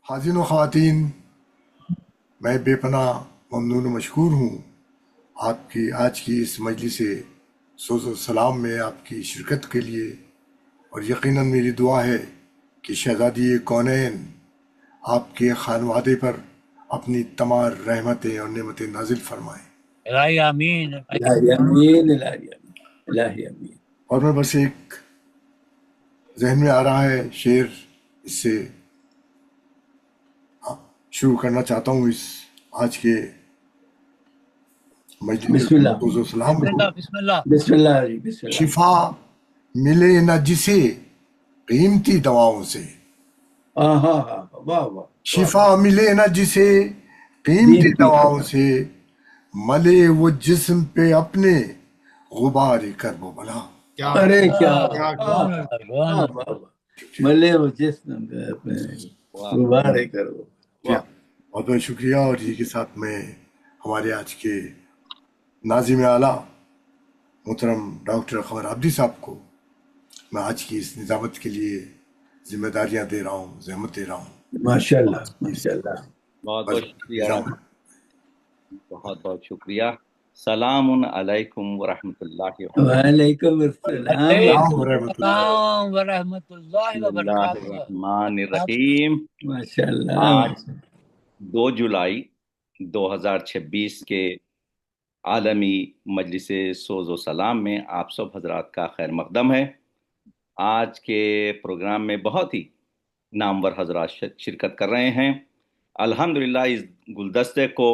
حاضرین و خواتین، میں بے پناہ ممنون و مشکور ہوں آپ کی آج کی اس مجلس سوز و سلام میں آپ کی شرکت کے لیے، اور یقیناً میری دعا ہے کہ شہزادی کونین آپ کے خانوادے پر اپنی تمام رحمتیں اور نعمتیں نازل فرمائیں۔ الہی آمین، الہی امین، الہی امین، الہی امین۔ اور میں بس ایک ذہن میں آ رہا ہے شعر، اس سے شروع کرنا چاہتا ہوں اس آج کے مجلس بسم اللہ، سوز و سلام بسم کو۔ اللہ بسم اللہ۔ بسم اللہ جی، بسم اللہ۔ شفا ملے نہ جسے قیمتی دواؤں سے، ہاں ہاں ہاں، واہ واہ، شفا ملے نہ جسے قیمتی قیمتی دواؤں سے، ملے وہ جسم پہ اپنے غبار کرب و بلا۔ ارے کیا سبحان اللہ، سبحان اللہ۔ واہ واہ، ملے وہ جسم پہ اپنے غبارے کرو۔ واہ، بہت بہت شکریہ۔ اور اسی کے ساتھ میں ہمارے آج کے ناظم اعلیٰ محترم ڈاکٹر اخبر عبدی صاحب کو میں آج کی اس نظامت کے لیے ذمہ داریاں دے رہا ہوں، زحمت دے رہا ہوں۔ ماشاء اللہ، ماشاء اللہ۔ بہت بہت شکریہ، بہت بہت شکریہ۔ سلام علیکم ورحمۃ اللہ وبرکاتہ۔ وعلیکم السلام وعلیکم ورحمۃ اللہ۔ السلام ورحمۃ اللہ بسم اللہ وبرکاتہ۔ الرحمن الرحیم۔ ماشاء اللہ۔ آج 2 جولائی 2026 کے عالمی مجلس سوز و سلام میں آپ سب حضرات کا خیر مقدم ہے۔ آج کے پروگرام میں بہت ہی نامور حضرات شرکت کر رہے ہیں۔ الحمدللہ اس گلدستے کو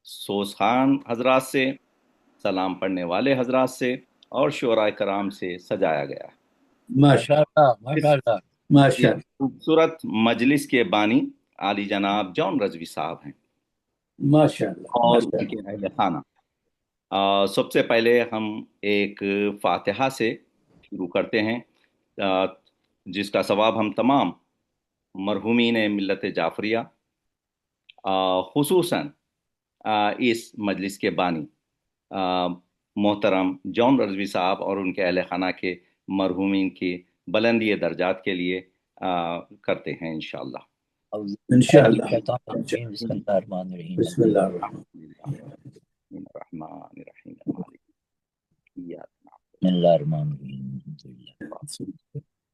سوز خان حضرات سے، سلام پڑھنے والے حضرات سے اور شعراء کرام سے سجایا گیا ہے۔ ماشاء ماشاء اللہ ماشاء اللہ۔ ماشاء اس خوبصورت مجلس کے بانی عالی جناب جون رضوی صاحب ہیں ماشاء اللہ، اور ماشاء ان کے اہل خانہ۔ سب سے پہلے ہم ایک فاتحہ سے شروع کرتے ہیں، جس کا ثواب ہم تمام مرحومین ملت جعفریہ، خصوصاً اس مجلس کے بانی محترم جون رضوی صاحب اور ان کے اہل خانہ کے مرحومین کی بلندی درجات کے لیے کرتے ہیں انشاءاللہ۔ انشاءاللہ۔ بسم اللہ الرحمن الرحیم۔ بسم اللہ الرحمن الرحمن الرحیم مالک بسم اللہ الرحمن الرحیم، الحمدللہ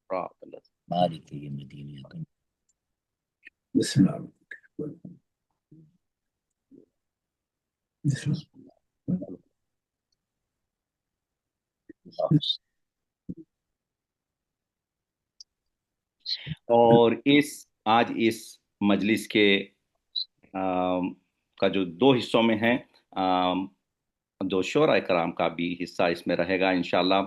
الرحیم۔ مالک یوم الدین۔ بسم اللہ الرحمن بسم اللہ۔ اور آج اس مجلس کے کا جو 2 حصوں میں ہے، جو شعراء کرام کا بھی حصہ اس میں رہے گا انشاءاللہ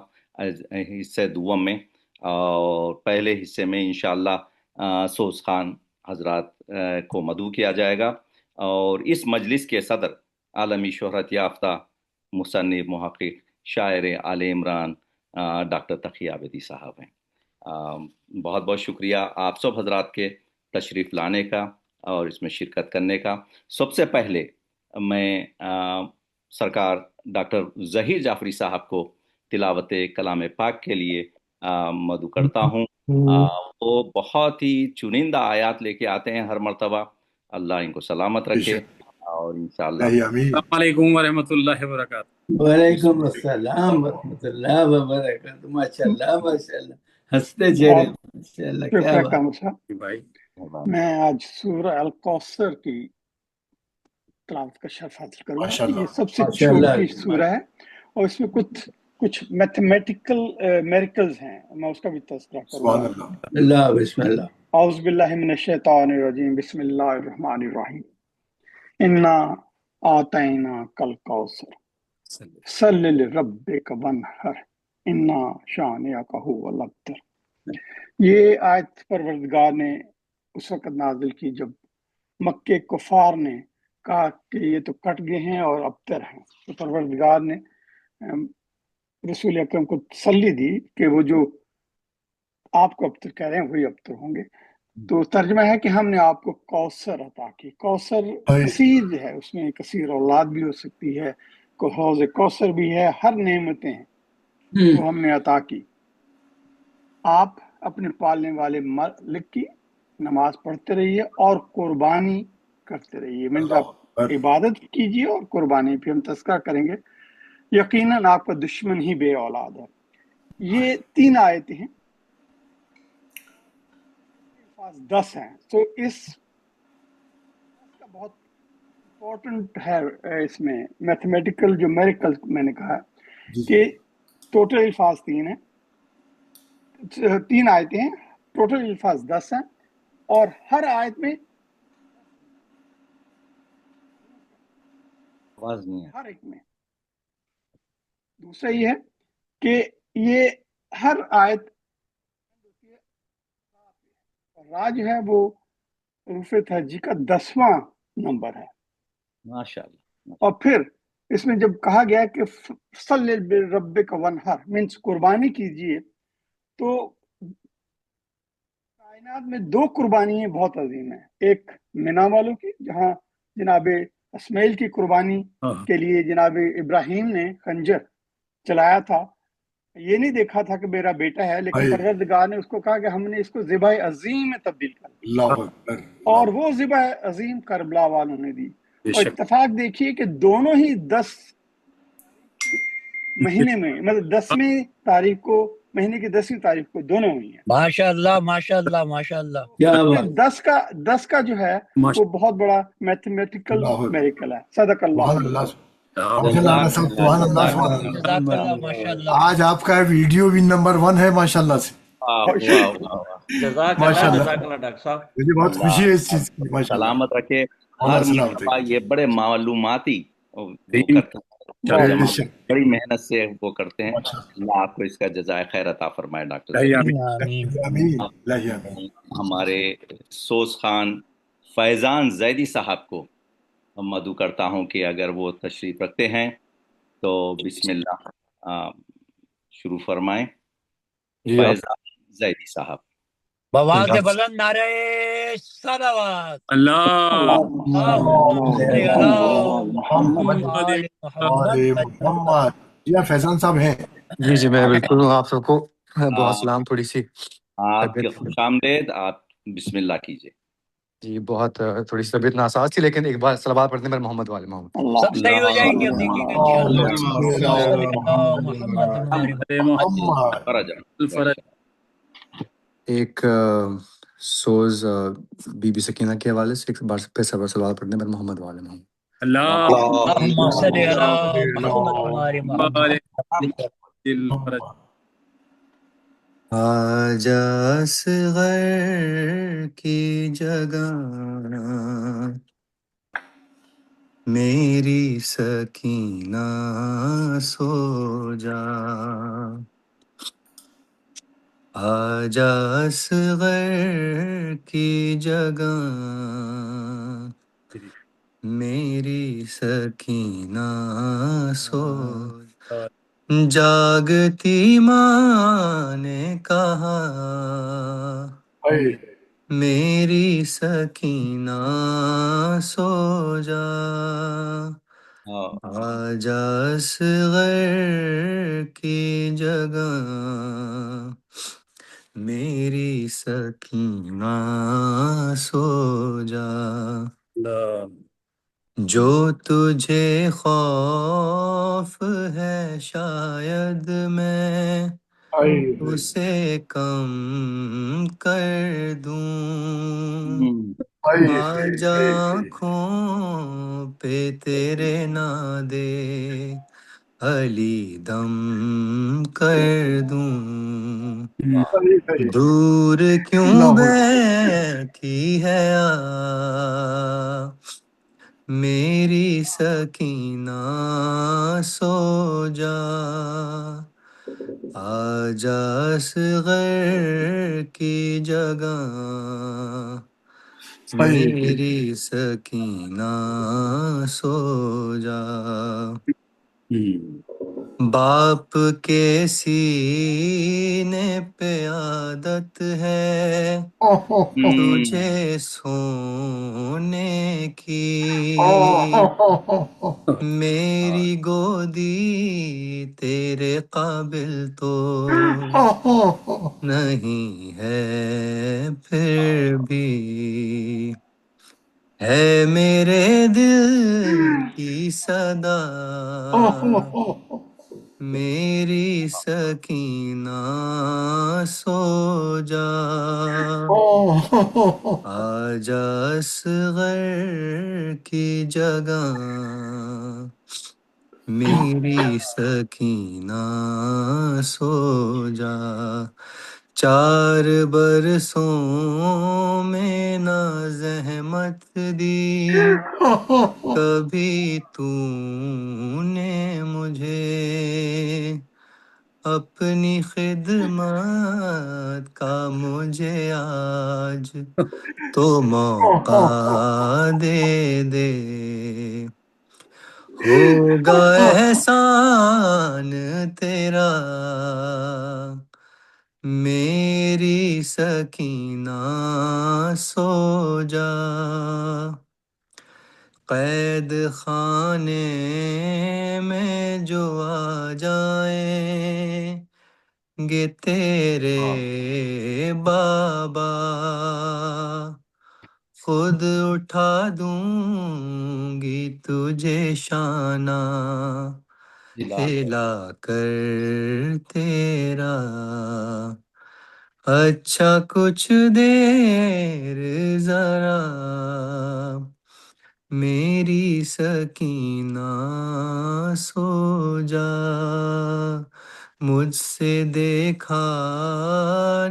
حصے دوم میں، اور پہلے حصے میں انشاءاللہ سوز خان حضرات کو مدعو کیا جائے گا۔ اور اس مجلس کے صدر عالمی شہرت یافتہ مصنف، محقق، شاعر آل عمران ڈاکٹر تقی عابدی صاحب ہیں۔ بہت بہت شکریہ آپ سب حضرات کے تشریف لانے کا اور اس میں شرکت کرنے کا۔ سب سے پہلے میں سرکار ڈاکٹر ظہیر جعفری صاحب کو تلاوت کلام پاک کے لیے مدعو کرتا ہوں۔ وہ بہت ہی چنندہ آیات لے کے آتے ہیں ہر مرتبہ، اللہ ان کو سلامت رکھے اور انشاءاللہ۔ السلام علیکم ورحمۃ اللہ وبرکاتہ۔ وعلیکم السلام ورحمۃ اللہ وبرکاتہ۔ ماشاء اللہ، ماشاء اللہ، ہنستے چہرے، ماشاء اللہ، کیا شکریہ بات۔ کامر صاحب۔ بھائی میں آج سورہ الکوثر کی تلاوت کا شرف حاصل کروں ماشاء گا۔ اللہ۔ یہ سب سے ماشاء اللہ۔ چھوٹی سورہ ہے اور اس میں کچھ میتھمیٹیکل میریکلز ہیں، میں اس کا بھی تذکرہ کروں سبحان گا۔ اللہ۔ اللہ، بسم اللہ۔ اعوذ باللہ من الشیطان الرجیم، بسم اللہ الرحمن الرحیم۔ انا اعطیناک الکوثر صلی لربک وانحر انا شانئک هو الابتر۔ یہ آیت پروردگار نے اس وقت نازل کی جب مکے کفار نے کہا کہ یہ تو کٹ گئے ہیں اور ابتر ہیں، تو پروردگار نے رسول اکرم کو تسلی دی کہ وہ جو آپ کو ابتر کہہ رہے ہیں وہی ابتر ہوں گے۔ تو ترجمہ ہے کہ ہم نے آپ کو کوثر عطا کی۔ کوثر کثیر ہے، اس میں کثیر اولاد بھی ہو سکتی ہے، حوض کوثر بھی ہے، ہر نعمتیں ہیں وہ ہم نے عطا کی۔ آپ اپنے پالنے والے مالک کی नमाज पढ़ते रहिए और कुर्बानी करते रहिए। मीन्स आप पर इबादत कीजिए और कुर्बानी पे हम तस्करा करेंगे। यकीनन आपका दुश्मन ही बे औलाद है। ये 3 आयतें हैं, पास 10 हैं। तो इस का बहुत इम्पोर्टेंट है इसमें मैथमेटिकल जो मेरिकल मैंने कहा जी कि टोटल अल्फाज 3 है, 3 आयतें हैं, टोटल अल्फाज 10 हैं और हर आयत में आवाज नहीं है। हर एक में। दूसरा ये है कि ये हर आयत राज है वो रूफे हज्जी का 10वां नंबर है। माशाल्लाह। और फिर इसमें जब कहा गया कि सल्लि बिरब्बिक वनहर मीन्स कुर्बानी कीजिए, तो कायनात में 2 कुर्बानियां बहुत अजीम है। एक मिना वालों की, जहां जनाब इस्माइल की कुर्बानी के लिए जनाब इब्राहिम ने खंजर चलाया था। ये नहीं देखा था कि मेरा बेटा है, लेकिन भाई परवरदिगार ने उसको कहा कि हमने इसको ज़िबाए अजीम में तब्दील कर दिया, अल्लाह अकबर और वो ज़िबाए अजीम करबला वालों ने दी। और इत्तेफाक देखिए कि दोनों ही 10 महीने में, मतलब 10वीं तारीख को, महीने की 10वीं तारीख को दोनों हुई है। माशाल्लाह माशाल्लाह माशाल्लाह। क्या इसमें बात। 10 का जो है वो बहुत बड़ा मैथमेटिकल अल्लाह मेरिकल है। सदक अल्लाह। सुभान अल्लाह माशाल्लाह साहब, सुभान अल्लाह सुभान अल्लाह। जज़ाकल्लाह माशाल्लाह। आज आपका वीडियो भी नंबर 1 है माशाल्लाह से, वाह वाह वाह वाह। माशाल्लाह। जज़ाकल्लाह डॉक्टर साहब। मुझे बहुत अल्लाह खुशी है इस चीज की, माशाल्लाह। सलामत रखे। मौला हर सलामत मरतबा रखे। ये बड़े मालूमाती वो करते हैं, तर्जमा बेशक बड़ी मेहनत से वो करते हैं। माशाल्लाह। अल्लाह आपको इसका जज़ाए खैर अता फरमाए डॉक्टर साहब। आमीन। आमीन इलाही आमीन। हमारे सोस खान फैजान जैदी साहब को मदू करता हूं कि अगर वो तशरीफ रखते हैं तो बिस्मिल्लाह शुरू फरमाएं। फैजान जैदी साहब। बवाज़ बुलंद नारे सलावत। अल्लाह अल्लाहुम्मा सल्ली अला मोहम्मद आले वाले मोहम्मद। मोहम्मद। जी हाँ, फैजान साहब हैं। जी जी मैं आप बिल्कुल हूँ। आप सबको बहुत आ, सलाम। थोड़ी सी आपकी तबीयत, खुशामदेद। आप बिस्मिल्लाह कीजिए। जी बहुत थोड़ी सी तबीयत नासाज थी, लेकिन एक बार सलावत पढ़ने में मोहम्मद वाले मोहम्मद। सब सही हो जाएंगे, अब देखिएगा इंशाअल्लाह। अल्लाहुम्मा सल्ली अला सल्ली अला मोहम्मद हमारे मोहम्मद। फरज। एक सोज बीबी सकीना के हवाले से एक बार फिर से सलावत पढ़ने में मोहम्मद वाले मोहम्मद। अल्लाहुम्मा सल्ली अला मोहम्मद हमारे मोहम्मद। मोहम्मद। आजा असग़र की जगह मेरी सकीना सो जा, आजा असग़र की जगह मेरी सकीना सो, जागती माँ ने कहा मेरी सकीना सो जा, आजा असग़र की जगह मेरी सकीना सो जा, जो तुझे खौफ है शायद मैं उसे कम कर दूं, आज आँखों पे तेरे ना दे अली दम कर दूं, दूर क्यों बैठी है मेरी सकीना सो जा, आजा असग़र की जगह मेरी सकीना सो जा, باپ کے سینے پہ عادت ہے تجھے سونے کی، میری گودی تیرے قابل تو نہیں ہے پھر بھی، ہے میرے دل کی صدا میری سکینہ سو جا، آجا اصغر کی جگہ میری سکینہ سو جا، 4 برسوں میں نہ زحمت دی کبھی تو نے مجھے، اپنی خدمت کا مجھے آج تو موقع دے دے، ہوگا احسان تیرا میری سکینہ سو جا، قید خانے میں جو آ جائیں گے تیرے بابا، خود اٹھا دوں گی تجھے شانہ ہلا کر تیرا، اچھا کچھ دیر ذرا میری سکینہ سو جا، مجھ سے دیکھا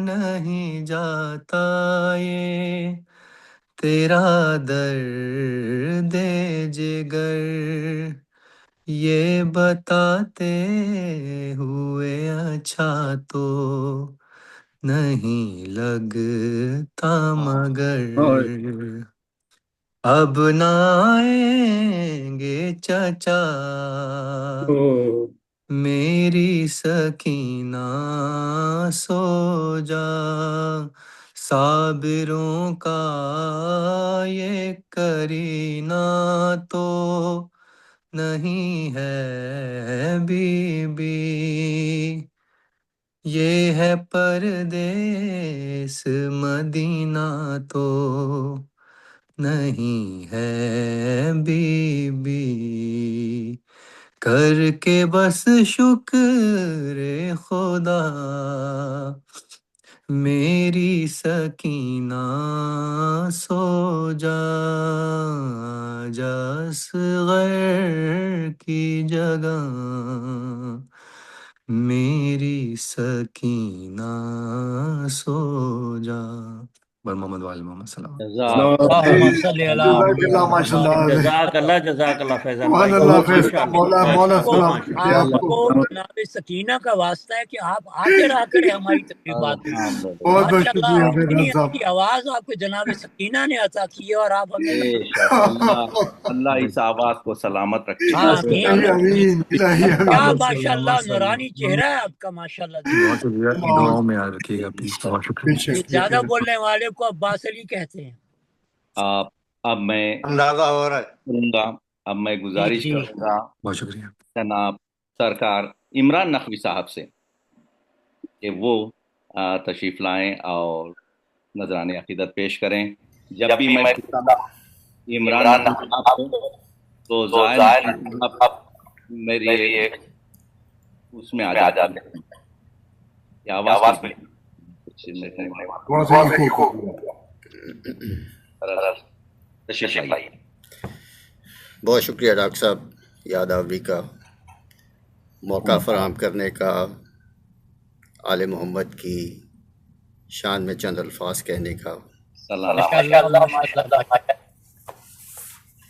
نہیں جاتا یہ تیرا درد جگر، یہ بتاتے ہوئے اچھا تو نہیں لگتا مگر، اب نہ آئیں گے چچا میری سکینہ سو جا، صابروں کا یہ کرینہ تو نہیں ہے بی بی، یہ ہے پردیس مدینہ تو نہیں ہے بی بی، کر کے بس شکر خدا میری سکینہ سو جا، جا اصغر کی جگہ میری سکینہ سو جا، بر محمد وآل محمد صلی اللہ علیہ جزاک اللهم صل على جزاک اللہ محمد ماشاء اللہ جزاک اللہ فیضان سبحان بھائی، اللہ بہت فیض ماشاء مولا اللہ مولا آپ کو سلامت رکھے آپ کو، جناب سکینہ کا واسطہ ہے کہ آپ آتے رہا کریں ہماری تقریبات میں، الحمدللہ بہت بہت ماشاء اللہ شکریہ اتنی فیضان صاحب، اچھی آواز آپ کو جناب سکینہ نے عطا کی ہے اور آپ ہمیں بے شک اللہ اس آواز کو سلامت رکھے، آمین الہی امین الہی کیا امین، ماشاء اللہ نورانی چہرہ ہے آپ کا ماشاء اللہ جی، بہت شکریہ، دعاؤں میں یاد رکھیے گا پلیز، بہت بے شکریہ۔ شک بے زیادہ شک، بولنے والے کو عباس علی کہتے ہیں۔ اب میں اندازہ ہو رہا ہے۔ کروں گا، اب میں گزارش جی کروں گا بہت شکریہ۔ جناب سرکار عمران نقوی صاحب سے کہ وہ تشریف لائیں اور نذران عقیدت پیش کریں۔ جب بھی میں پوچھتا ہوں عمران نقوی صاحب کو تو زائل نقوی صاحب میری ایک اس میں آ جاتے ہیں کہ آواز کچھ نیٹ نہیں تھوڑا سا ایکو ہو گیا۔ تشریف لائیے۔ بہت شکریہ ڈاکٹر صاحب یاد آوری کا، موقع فراہم کرنے کا، آل محمد کی شان میں چند الفاظ کہنے کا۔ سلام ماشاء اللہ ماشاء اللہ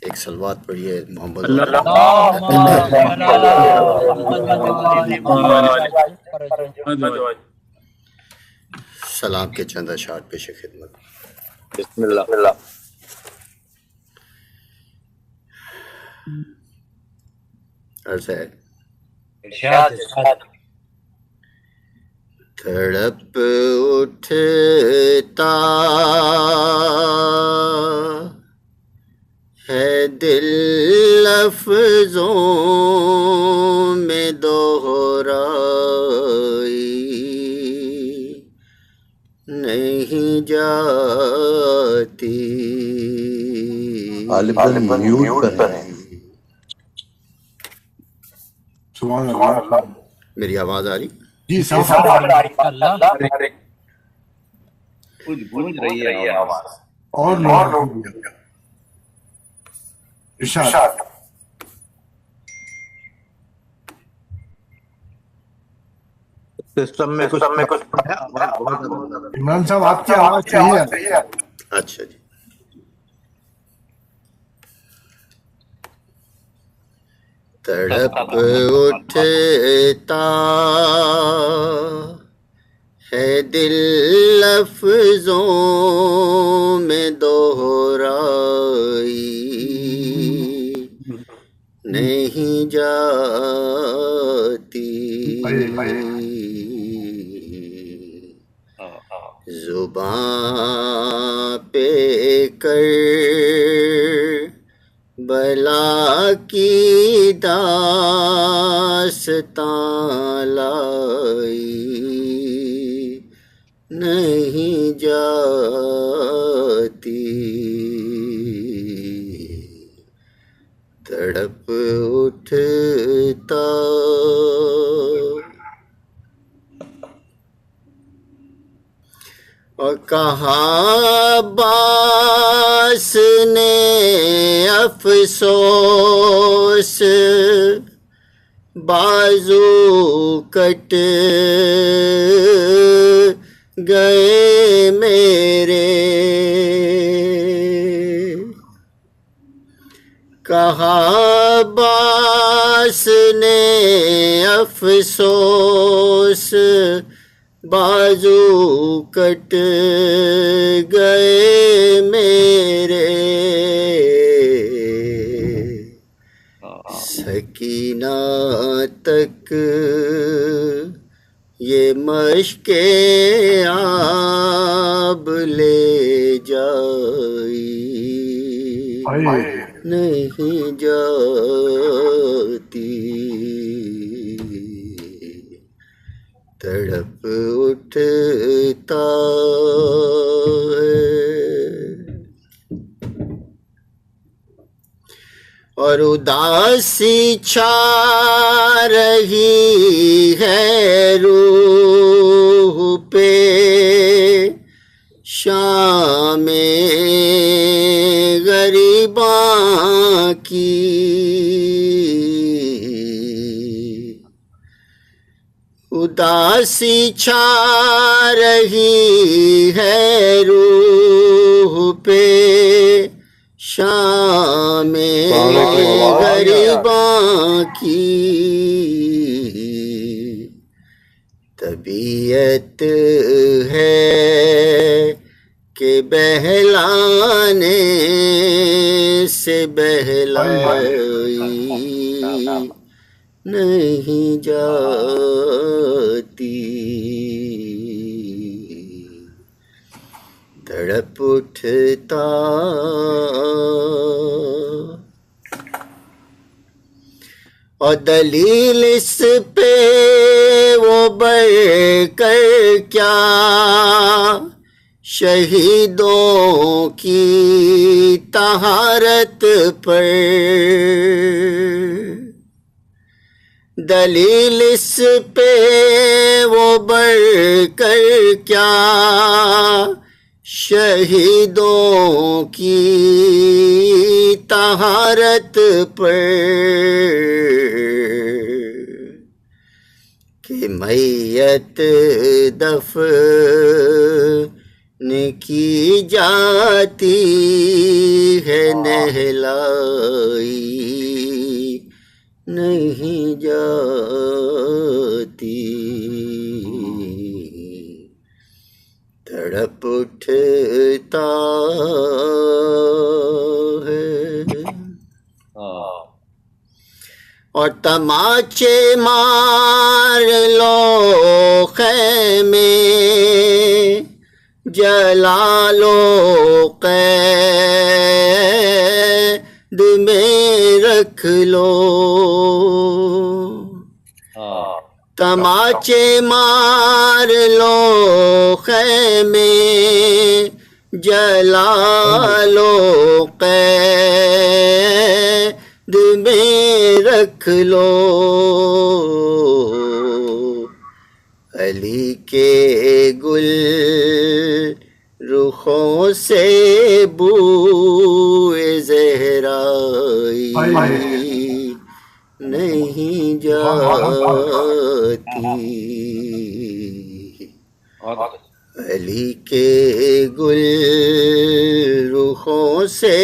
ایک صلوات پڑھیے محمد اللہ والا۔ اللهم صل على محمد وآل محمد۔ سلام کے چند اشعار پیش خدمت۔ بسم اللہ۔ عرض ہے ارشاد ارشاد تڑپ اٹھتا ہے دل لفظوں میں دوہرائی نہیں جاتی. غالباً میوٹ پر ہے. سبحان اللہ. میری آواز آ رہی؟ جی صاف اللہ کچھ گونج رہی ہے آواز. اور ارشاد. سسٹم میں کچھ عمران صاحب آپ کی آواز صحیح ہے. اچھا جی. تڑپ اٹھتا ہے دل لفظوں میں دوہرائی نہیں جاتی. زباں پہ کر بلا کی داستان لائی نہیں جاتی. تڑپ اٹھتا اور کہا باس نے افسوس بازو کٹ گئے میرے. کہا باس نے افسوس بازو کٹ گئے میرے. سکینہ تک یہ مشق آب لے جائی نہیں جاتی. تڑپ اٹھتا ہے اور اداسی چھا رہی ہے روح پہ شام غریباں کی. اداسی چھا رہی ہے روح پہ شام غریباں کی. طبیعت ہے کہ بہلانے سے بہلائی نہیں جاتی. تڑپ اٹھتا اور دلیل اس پہ وہ بڑھ کر کیا شہیدوں کی طہارت پر. دلیل اس پہ وہ بڑھ کر کیا شہیدوں کی طہارت پر کہ میت دفن کی جاتی ہے نہلائی نہیں جاتی. تڑپ اٹھتا ہے اور تماچے مار لو خیمے جلا لو قید میں رکھ لو تماچے مار لو خیمے جلا لو قید میں رکھ لو علی کے گل رخوں سے بوئے زہرائی نہیں جاتی علی کے گل رخوں سے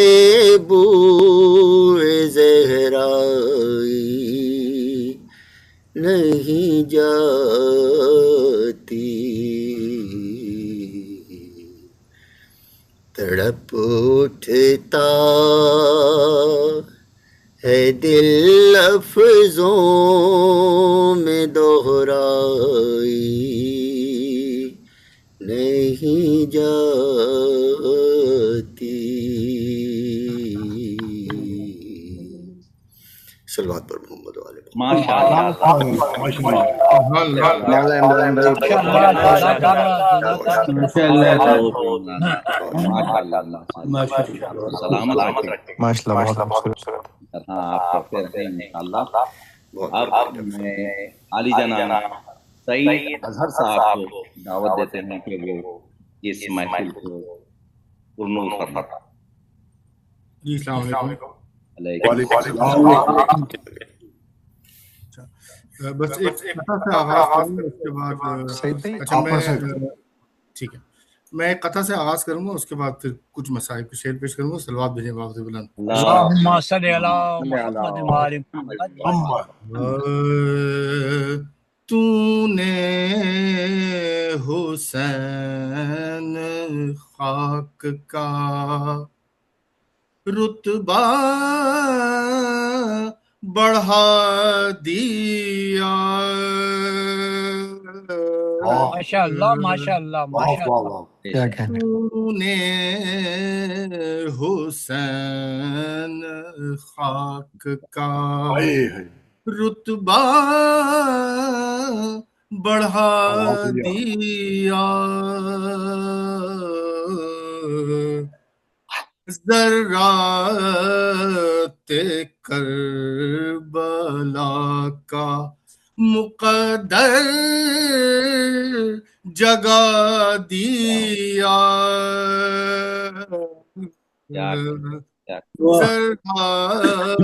بوئے زہرائی نہیں جاتی تڑپ اٹھتا ہے دل لفظوں میں دوہرائی نہیں جاتی صلوات پر محمد والے ماشاء اللہ سلامت رکھیں ماشاء اللہ بہت خوبصورت ہاں آپ کرتے رہیں انشاءاللہ. اب میں علی جناب سعید اظہر صاحب کو دعوت دیتے ہیں کہ وہ اس محفل کو پرنور فرمائیں. جی السلام علیکم. وعلیکم السلام. بس ایک قطع سے آغاز کروں گا اس کے بعد اچھا میں ٹھیک ہے میں ایک قطع سے آغاز کروں گا اس کے بعد پھر کچھ مسائل کو شعر پیش کروں گا. صلوات بھیجیں باپ سے بلند. اللہم صلی علی محمد و آل محمد. تو نے حسین خاک کا رتبہ بڑھا دیا ماشاء اللہ ماشاء اللہ ماشاء اللہ. کیا کہنے تو نے حسین خاک کا رتبہ بڑھا دیا ذرات کربلا کا مقدر جگا دیا ذرات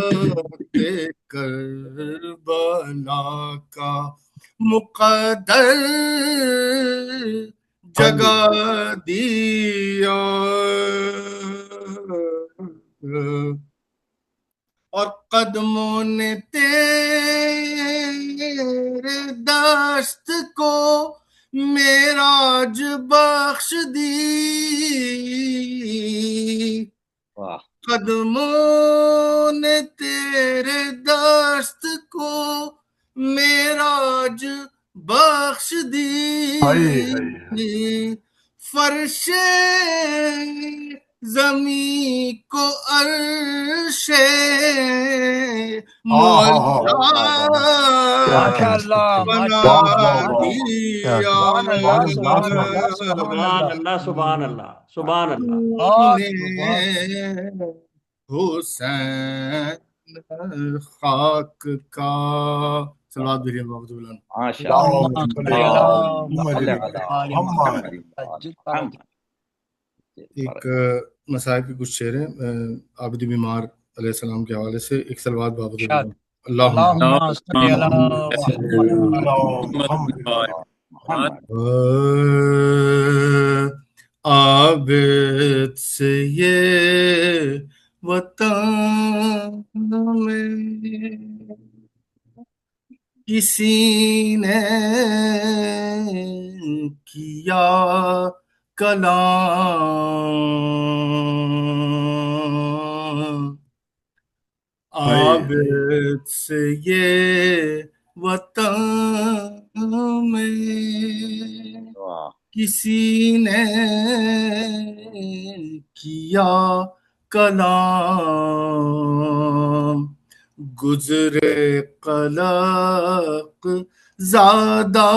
کربلا کا مقدر جگا دیا اور قدموں نے تیرے دست کو معراج بخش دی قدموں نے تیرے دست کو معراج بخش دی فرش زمین کو عرش معلا بنا دیا سبحان اللہ حسین خاک کا صلوات بھیجیں محمد بلند. ایک مسائل کے کچھ شعر ہیں عابد بیمار علیہ السلام کے حوالے سے. ایک صلوات بابا اللہم صلی علی محمد. عابد سے یہ وطن میں کسی نے کیا کلام आबिद से ये वतन में वाह किसी ने किया कलाम, गुजरे कलक ज़्यादा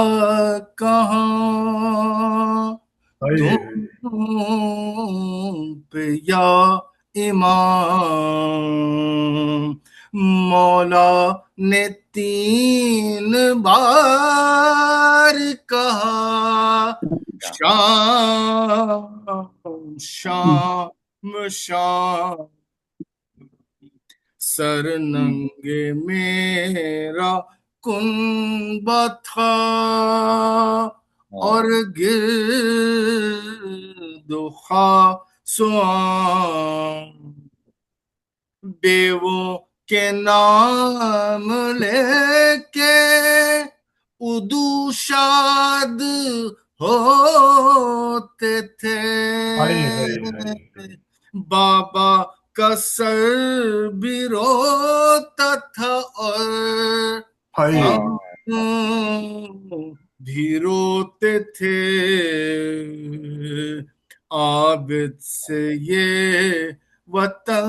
कहाँ तुम पे या इमाम। मौला ने 3 बार कहा शाम शाम शाम, सर नंगे मेरा कुनबा था और गिर्दो खासवां, देवों के नाम लेके उदू शाद होते थे। बाबा का सर भी रोता था और हम भी रोते थे। आबिद से ये वतन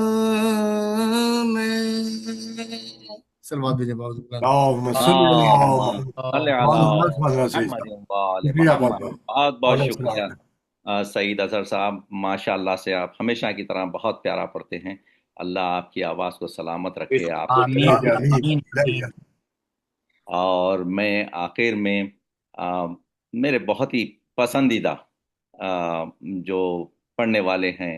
में। सलवात भेजे اللهم صل على محمد شکریہ बहुत बहुत शुक्रिया सईद अजहर साहब, माशाल्लाह से आप हमेशा की तरह बहुत प्यारा पढ़ते हैं। अल्लाह आपकी आवाज़ को सलामत रखे। आप और मैं आखिर में मेरे बहुत ही पसंदीदा जो पढ़ने वाले हैं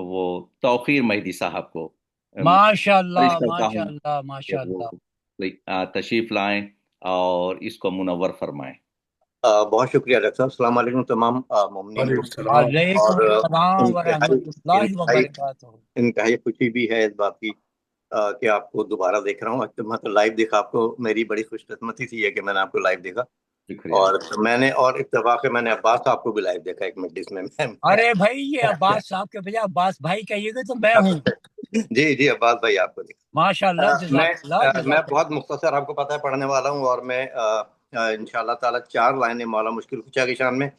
वो तौकीर मेहदी साहब को माशाल्लाह माशाल्लाह माशाल्लाह तशरीफ लाएं और इसको मुनव्वर फरमाएं। बहुत शुक्रिया डॉक्टर साहब। अस्सलाम वालेकुम तमाम मोमिनीन को। वालेकुम सलाम व रहमतुल्लाहि व बरकातहू। इंतहाई खुशी भी है इस बात की कि आपको दोबारा देख रहा हूँ। मतलब लाइव देखा आपको, मेरी बड़ी खुशकिस्मती थी है कि मैंने आपको लाइव देखा। और मैंने और इत्तेफाक है मैंने अब्बास साहब को भी लाइव देखा एक मजलिस में। अरे भाई ये अब्बास साहब के बजाय अब्बास भाई कहिएगा तो मैं हूँ। जी जी अब्बास भाई आपको माशाल्लाह। मैं बहुत मुख्तसर आपको पता है पढ़ने वाला हूँ और मैं इंशाअल्लाह ताला 4 लाइनें मौला मुश्किल कुचा की शान में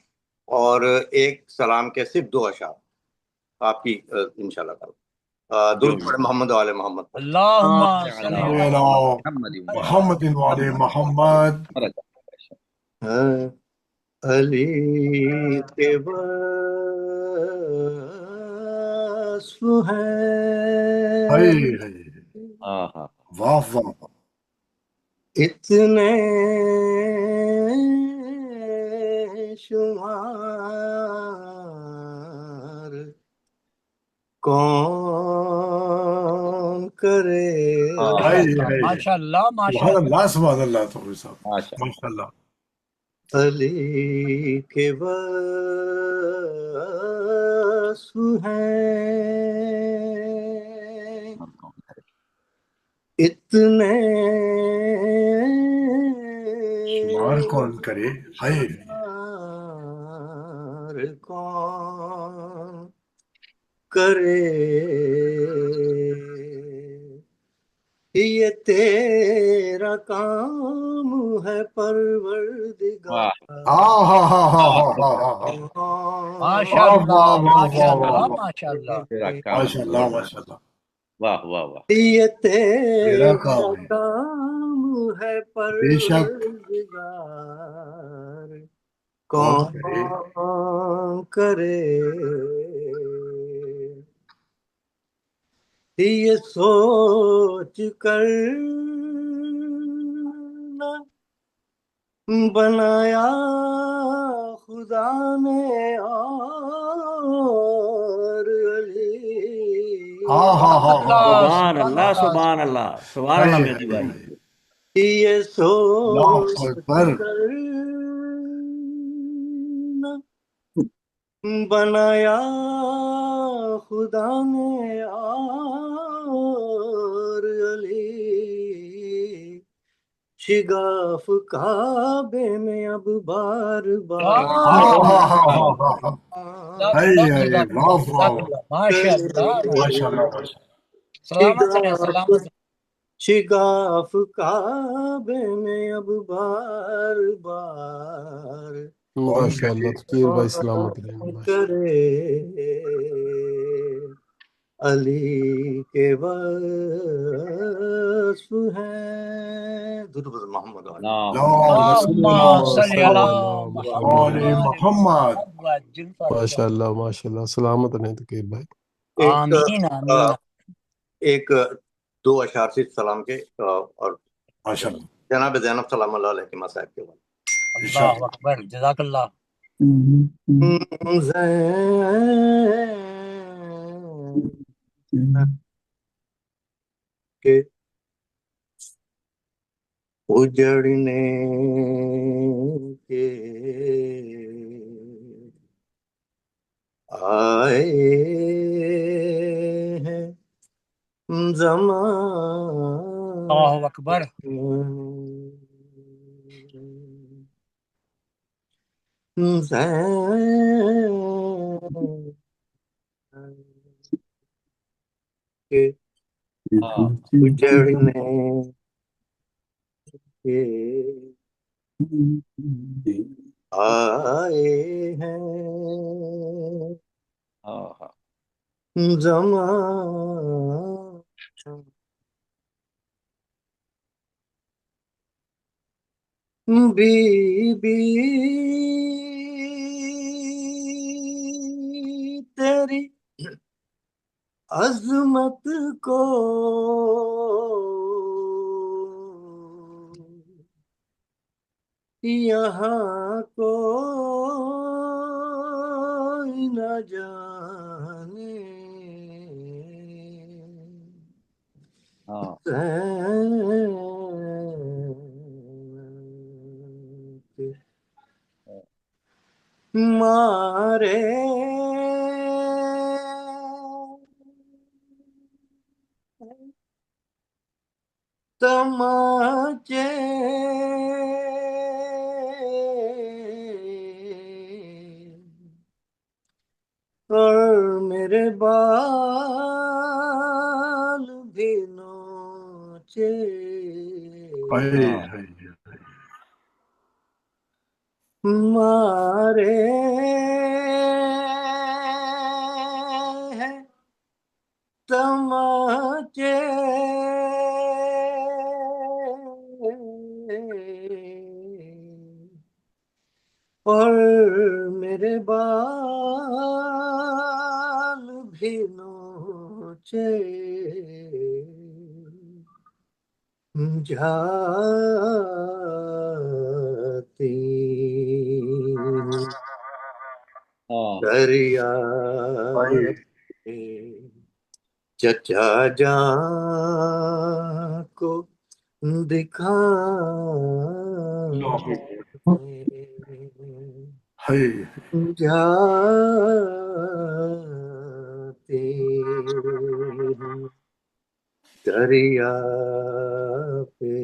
और एक सलाम के सिर्फ 2 अशार आपकी इंशाअल्लाह ताला। दुरूद पढ़े मोहम्मद वाले मोहम्मद। अल्लाहुम्मा सल्ली अला मोहम्मद वाले मोहम्मद। अली के वस्फ है, वाह वाह, इतने शुमार कौन करे। माशाल्लाह माशाल्लाह सुभान अल्लाह माशाल्लाह। अली के वस्फ हैं, इतने शुमार कौन करे। कौन करे, ये तेरा काम है परवरदिगार। माशाल्लाह माशाल्लाह माशाल्लाह माशाल्लाह माशाल्लाह। वाह वाह वाह। ये तेरा काम है परवरदिगार, कौन करे। ये सोच कर बनाया खुदा ने और अली। सुभान अल्लाह सुभान अल्लाह सुभान अल्लाह मेरी भाई। ये सोच कर बनाया खुदा ने और अली। शिगाफ काबे में अब बार बार شگاف کعبے میں اب بار بار ماشاء اللہ فقیر بھائی سلامت رہیں کرے علی کے وصف ہیں درود محمد اللہم صلی علی آل محمد ماشاء اللہ سلامت رہیں فقیر بھائی آمین آمین ایک دو اشعار سے سلام کے اور ماشاء اللہ جناب زینب سلام اللہ علیہ کے مصائب کے بعد اللہ اکبر جزاک اللہ کے اجڑنے کے آئے ہیں زمان اللہ اکبر کے اجڑنے کے آئے ہیں زمان بی بی تیری عظمت کو یہاں کوئی نہ جانے مارے تماچے اور میرے بال بھی نوچے مارے تماچے اور میرے بال بھی نوچے جاتی دریا چچا جان کو دکھا جاتے دریا پہ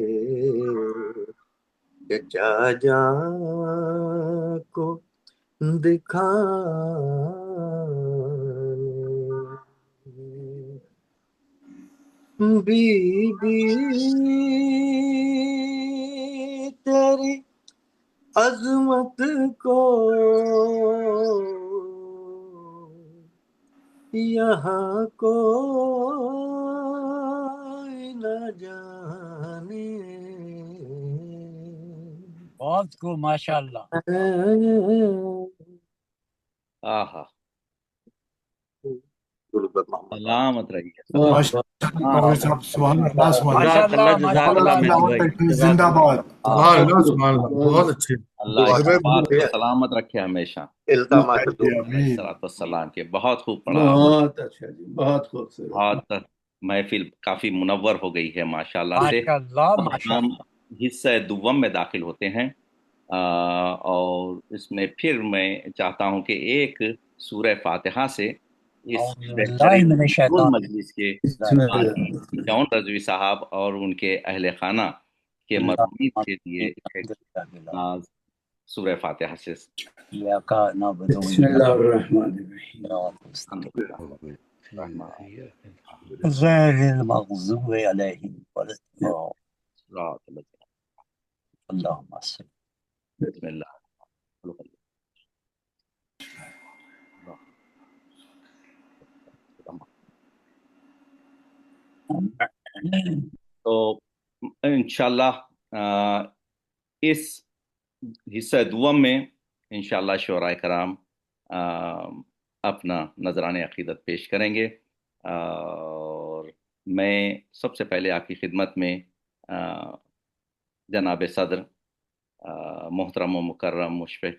چچا جان کو دکھا بی بی تیری عظمت کو یہاں کوئی نہ جانے بہت خوب ماشاء اللہ سلامت رہیے زندہ باد بہت اچھے اللہ سلامت رکھے ہمیشہ السلام کے بہت خوب پڑھا بہت اچھا جی بہت خوبصورت بہت محفل کافی منور ہو گئی ہے ماشاءاللہ سے ہم حصہ دوم میں داخل ہوتے ہیں اور اس میں پھر میں چاہتا ہوں کہ ایک سورہ فاتحہ سے اس مجلس کے جون رضوی صاحب اور ان کے اہل خانہ کے مرحومین کے لیے سورہ فاتحہ سے بسم اللہ الرحمن الرحیم غير المغضوب عليهم ولا الضالين. اللهم صل. بسم الله. تو انشاءاللہ اس حصہ دوم میں انشاءاللہ شعراء کرام اپنا نذران عقیدت پیش کریں گے، اور میں سب سے پہلے آپ کی خدمت میں جناب صدر محترم و مکرم مشفق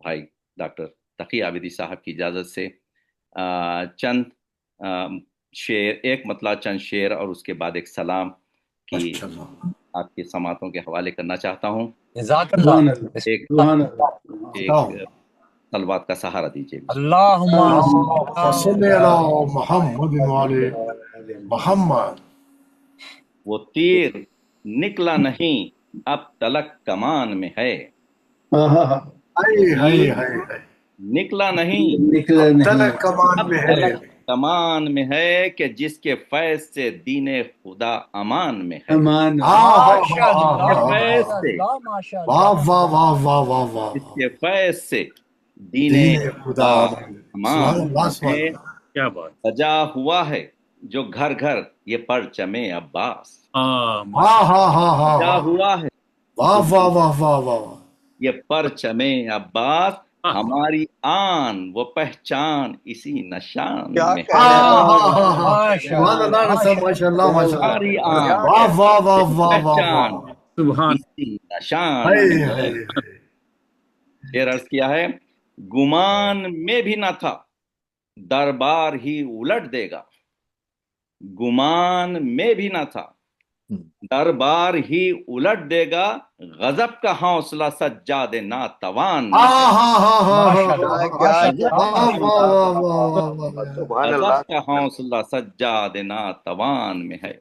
بھائی ڈاکٹر تقی عابدی صاحب کی اجازت سے چند شعر، ایک مطلع چند شعر اور اس کے بعد ایک سلام کی آپ کے سماعتوں کے حوالے کرنا چاہتا ہوں۔ جزاک اللہ۔ ایک صلوات کا سہارا دیجیے۔ اللہم صلی علی محمد وعلی محمد۔ وہ تیر نکلا نہیں اب تلک کمان میں ہے، نکلا نہیں تلک کمان میں ہے، کمان میں ہے کہ جس کے فیض سے دین خدا امان میں ہے۔ جس کے فیض سے دین خدا امان میں ہے، کیا بات، سجا ہوا ہے جو گھر گھر یہ پرچم عباس، سجا ہوا ہے واہ واہ واہ واہ واہ، یہ پرچم عباس، ہماری آن وہ پہچان اسی نشان میں ہے۔ ہماری آن واہ واہ واہ واہ پہچان واہ، اسی نشان میں ہے۔ پھر عرض کیا ہے، گمان میں بھی نہ تھا دربار ہی الٹ دے گا، گمان میں بھی نہ تھا دربار ہی الٹ دے گا، غضب کا حوصلہ سجاد ناتوان میں غضب کا حوصلہ سجاد ناتوان میں ہے۔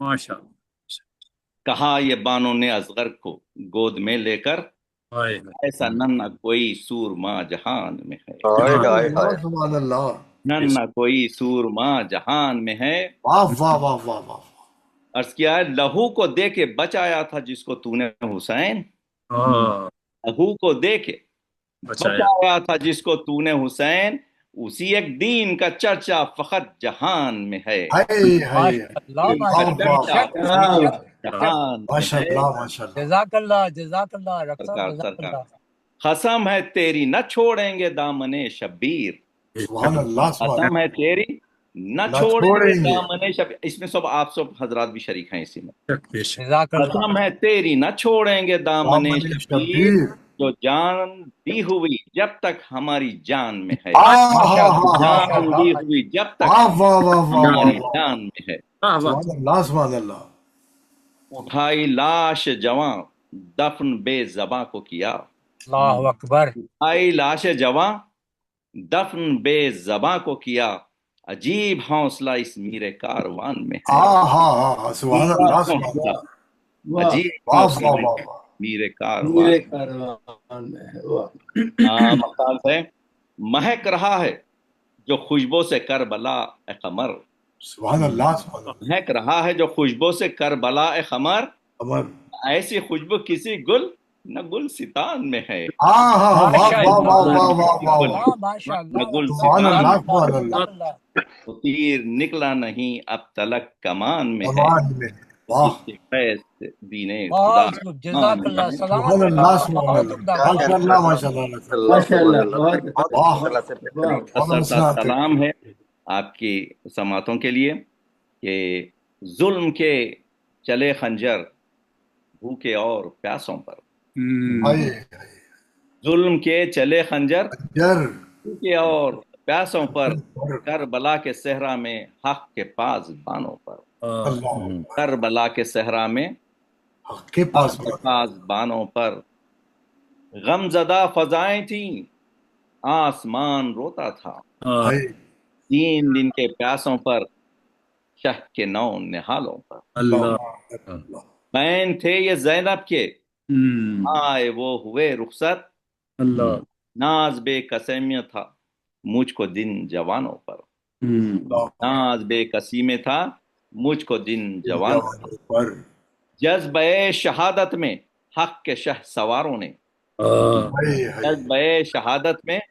کہا یہ بانوں نے اصغر کو گود میں لے کر، ایسا نہ کوئی سورما جہان میں ہے، سبحان اللہ، نہ کوئی سورما جہان میں ہے۔ واہ واہ واہ واہ واہ، عرض کیا ہے، لہو کو دے کے بچایا تھا جس کو تو نے حسین، لہو کو دے کے بچایا تھا جس کو تو نے حسین، اسی ایک دین کا چرچا فخر جہان میں ہے، جزاک اللہ جزاک اللہ سرکار۔ قسم ہے تیری نہ چھوڑیں گے دامن شبیر، سبحان اللہ، قسم ہے تیری نہ چھوڑیں گے دامن شبیر، اس میں سب آپ سب حضرات بھی شریک ہیں اسی میں۔ قسم ہے تیری نہ چھوڑیں گے دامن شبیر، جو جان دی ہوئی جب تک ہماری جان میں ہے، جان دی ہوئی جب تک ہماری جان میں ہے۔ سبحان اللہ، اٹھائی لاش جواں دفن بے زباں کو کیا، اللہ اکبر، اٹھائی لاش جواں دفن بے زباں کو کیا، عجیب حوصلہ اس میرے کاروان میں ہے، سبحان اللہ، عجیب حوصلہ میرے کاروان میں ہے۔ مقال ہے، مہک رہا ہے جو خوشبو سے کربلا اے قمر، سبحان اللہ، مہک رہا ہے جو خوشبو سے کربلا اے قمر، ایسی خوشبو کسی گل نہ گل ستان میں ہے، نہ گل ستان میں، تیر نکلا نہیں اب تلک کمان میں ہے، جس کے فیض سے دین خدا جزاک اللہ، سبحان اللہ، سبحان اللہ، ماشاء اللہ، سلام ہے آپ کی سماعتوں کے لیے کہ ظلم کے چلے خنجر بھوکے اور پیاسوں پر، ظلم کے چلے خنجر بھوکے اور پیاسوں پر، کربلا کے صحرا میں حق کے پاس بانوں پر، کربلا کے صحرا میں حق کے پاس بانوں پر، غم زدہ فضائیں تھیں آسمان روتا تھا، 3 دن کے پیاسوں پر شہ کے 9 نہالوں پر، بین تھے یہ زینب کے آئے وہ ہوئے رخصت، ناز بے قسمیہ تھا مجھ کو دن جوانوں پر، नाज बेकसी में था मुझको जिन जवान पर जज्बे शहादत में हक के शह सवारों ने जज्बे शहादत में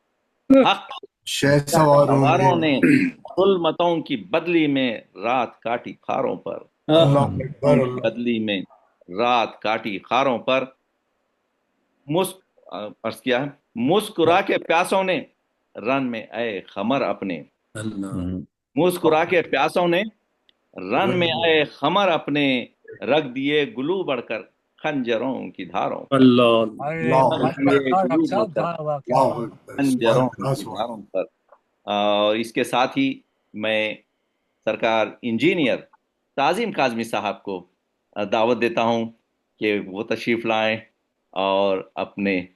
हक शह सवारों सवारों ने ने जुल्मतों की बदली में रात काटी खारों पर अल्लाह अकबर अल्लाह बदली में रात काटी खारों पर अर्ज किया है मुस्कुरा के प्यासों ने रन में आए खमर अपने मुस्कुरा के प्यासों ने रन में आए खमर अपने रख दिए गुलू बढ़कर खंजरों की धारों पर अरे रख दिए माशाल्लाह गुलू डॉक्टर साहब बढ़कर वाह क्या अल्लाह बात। अकबर खंजरों सुभान अल्लाह की सुभान धारों पर इसके साथ ही मैं सरकार इंजीनियर ताजिम काजमी साहब को दावत देता हूं कि वो तशरीफ लाएं और अपने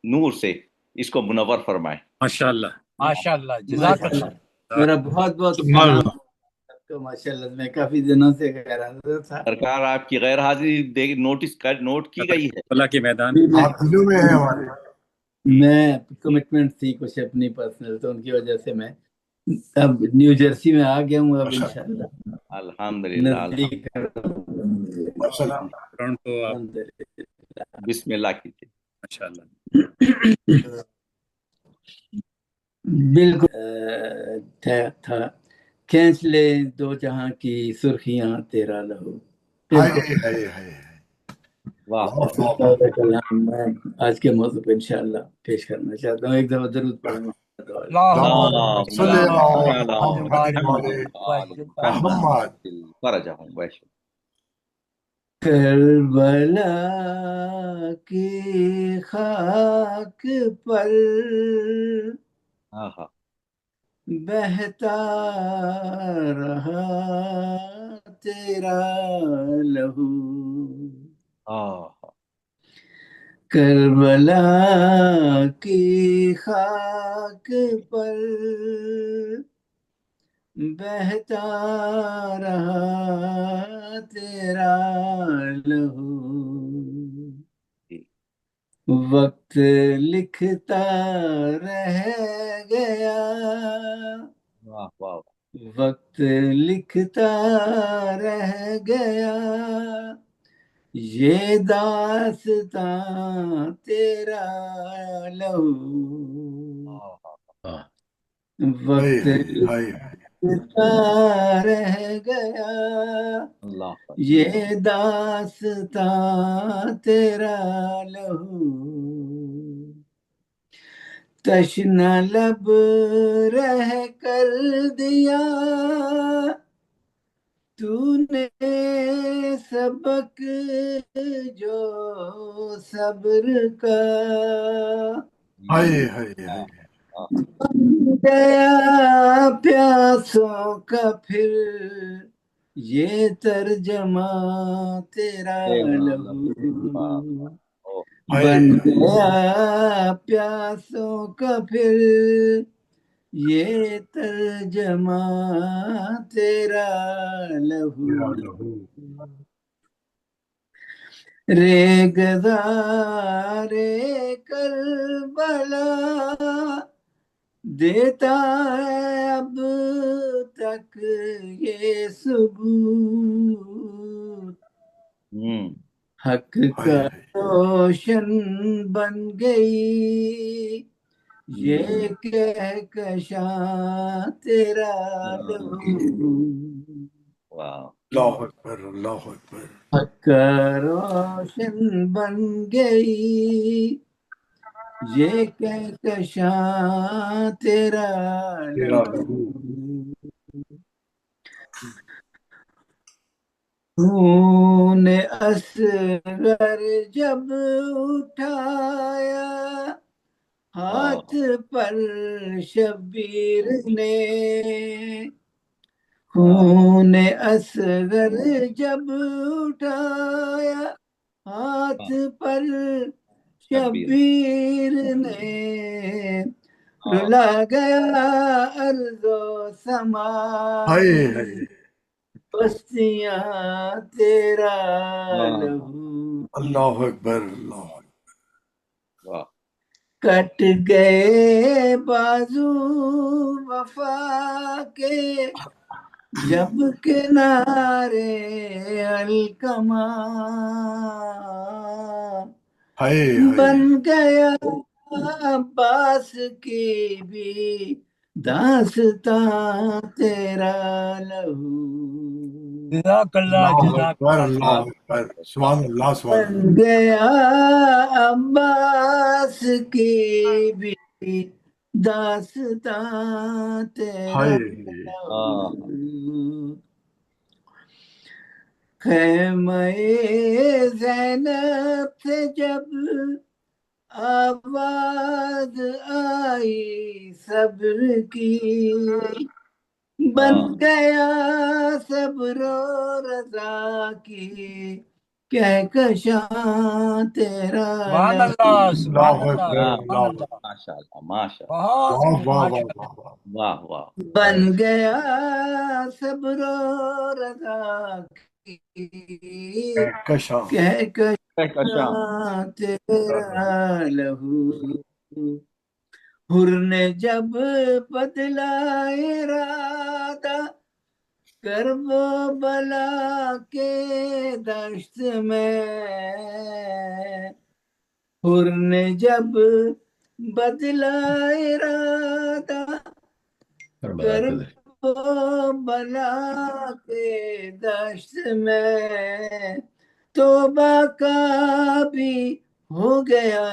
नूर से इसको मुनव्वर फरमाएं। माशाल्लाह माशाल्लाह जज़ाकल्लाह। माशाल्लाह, मेरा बहुत बहुत सुभान सलाम अल्लाह। आपको। माशाल्लाह, मैं काफी दिनों से कह रहा था। सरकार आपकी गैर हाजिरी नोट की गई है। अल्लाह के मैदान आप दिलों में है हमारे। मैं कमिटमेंट थी कुछ अपनी पर्सनल, तो उनकी वजह से मैं अब न्यू जर्सी में आ गया हूँ। अब इंशाल्लाह अल्हम्दुलिल्लाह नजदीक माशाल्लाह टोरंटो आप अल्हम्दुलिल्लाह। बिस्मिल्लाह कीजिए। माशाल्लाह बिल्कुल था खींच ले दो जहां की सुर्खियां तेरा लहू। हाय हाय हाय वाह वाह कलाम मैं आज के मौजू पे इंशाल्लाह पेश करना चाहता हूँ। एक दफा जरूर पढ़ूंगा। अल्लाहुम्मा सल्ली अला मोहम्मद करबला की खाक पर बहता रहा तेरा लहू। करबला की खाक पर बहता रहा तेरा लहू। वक्त लिखता रह गया वक्त लिखता रह गया ये दास्तां तेरा लहू। वक्त लिखता रह गया ये दास्तां तेरा लहू। तश्ना लब रह कर दिया तूने सबक जो सब्र का। हाय हाय हाय गया प्यासों का फिर ये तर्जमा तेरा लहू। बन गया प्यासों का फिर ये तर्जमा तेरा लहू। रे करबला देता है अब तक ये सबूत। हक का रोशन बन गई ये कहकशां तेरा लहू। अल्लाह अकबर अल्लाह अकबर। हक का रोशन बन गई ये कहकशां तेरा लहू। खून असगर जब उठाया हाथ पर शब्बीर ने। खून असगर जब उठाया हाथ पर शब्बीर ने रुला गया अर्ज़ो समा बस्तियां तेरा लहू। अल्लाह अकबर अल्लाह کٹ گئے بازو وفا کے جب کنارے الکما بن گیا عباس کی بھی داستان تیرا لہو جزاک اللہ اللہ جزاک اکبر اللہ اللہ اکبر سبحان اللہ سبحان اللہ بن گیا عباس کی بھی داستان تیرا لہو خیمہ زینب سے جب آواز آئی صبر کی بن گیا صبر و رضا کی کہکشاں تیرا سبحان اللہ سبحان اللہ اللہ اکبر سبحان اللہ اللہ ماشاء اللہ بہت واہ خوب واہ واہ ماشاء واہ اللہ واہ واہ واہ بن گیا صبر و رضا کی کشاں کہکشاں تیرا لہو حر نے جب بدلا ارادہ کرب و بلا کے دشت میں حر نے جب بدلا ارادہ کرب و بلا کے دشت میں توبہ کا بھی ہو گیا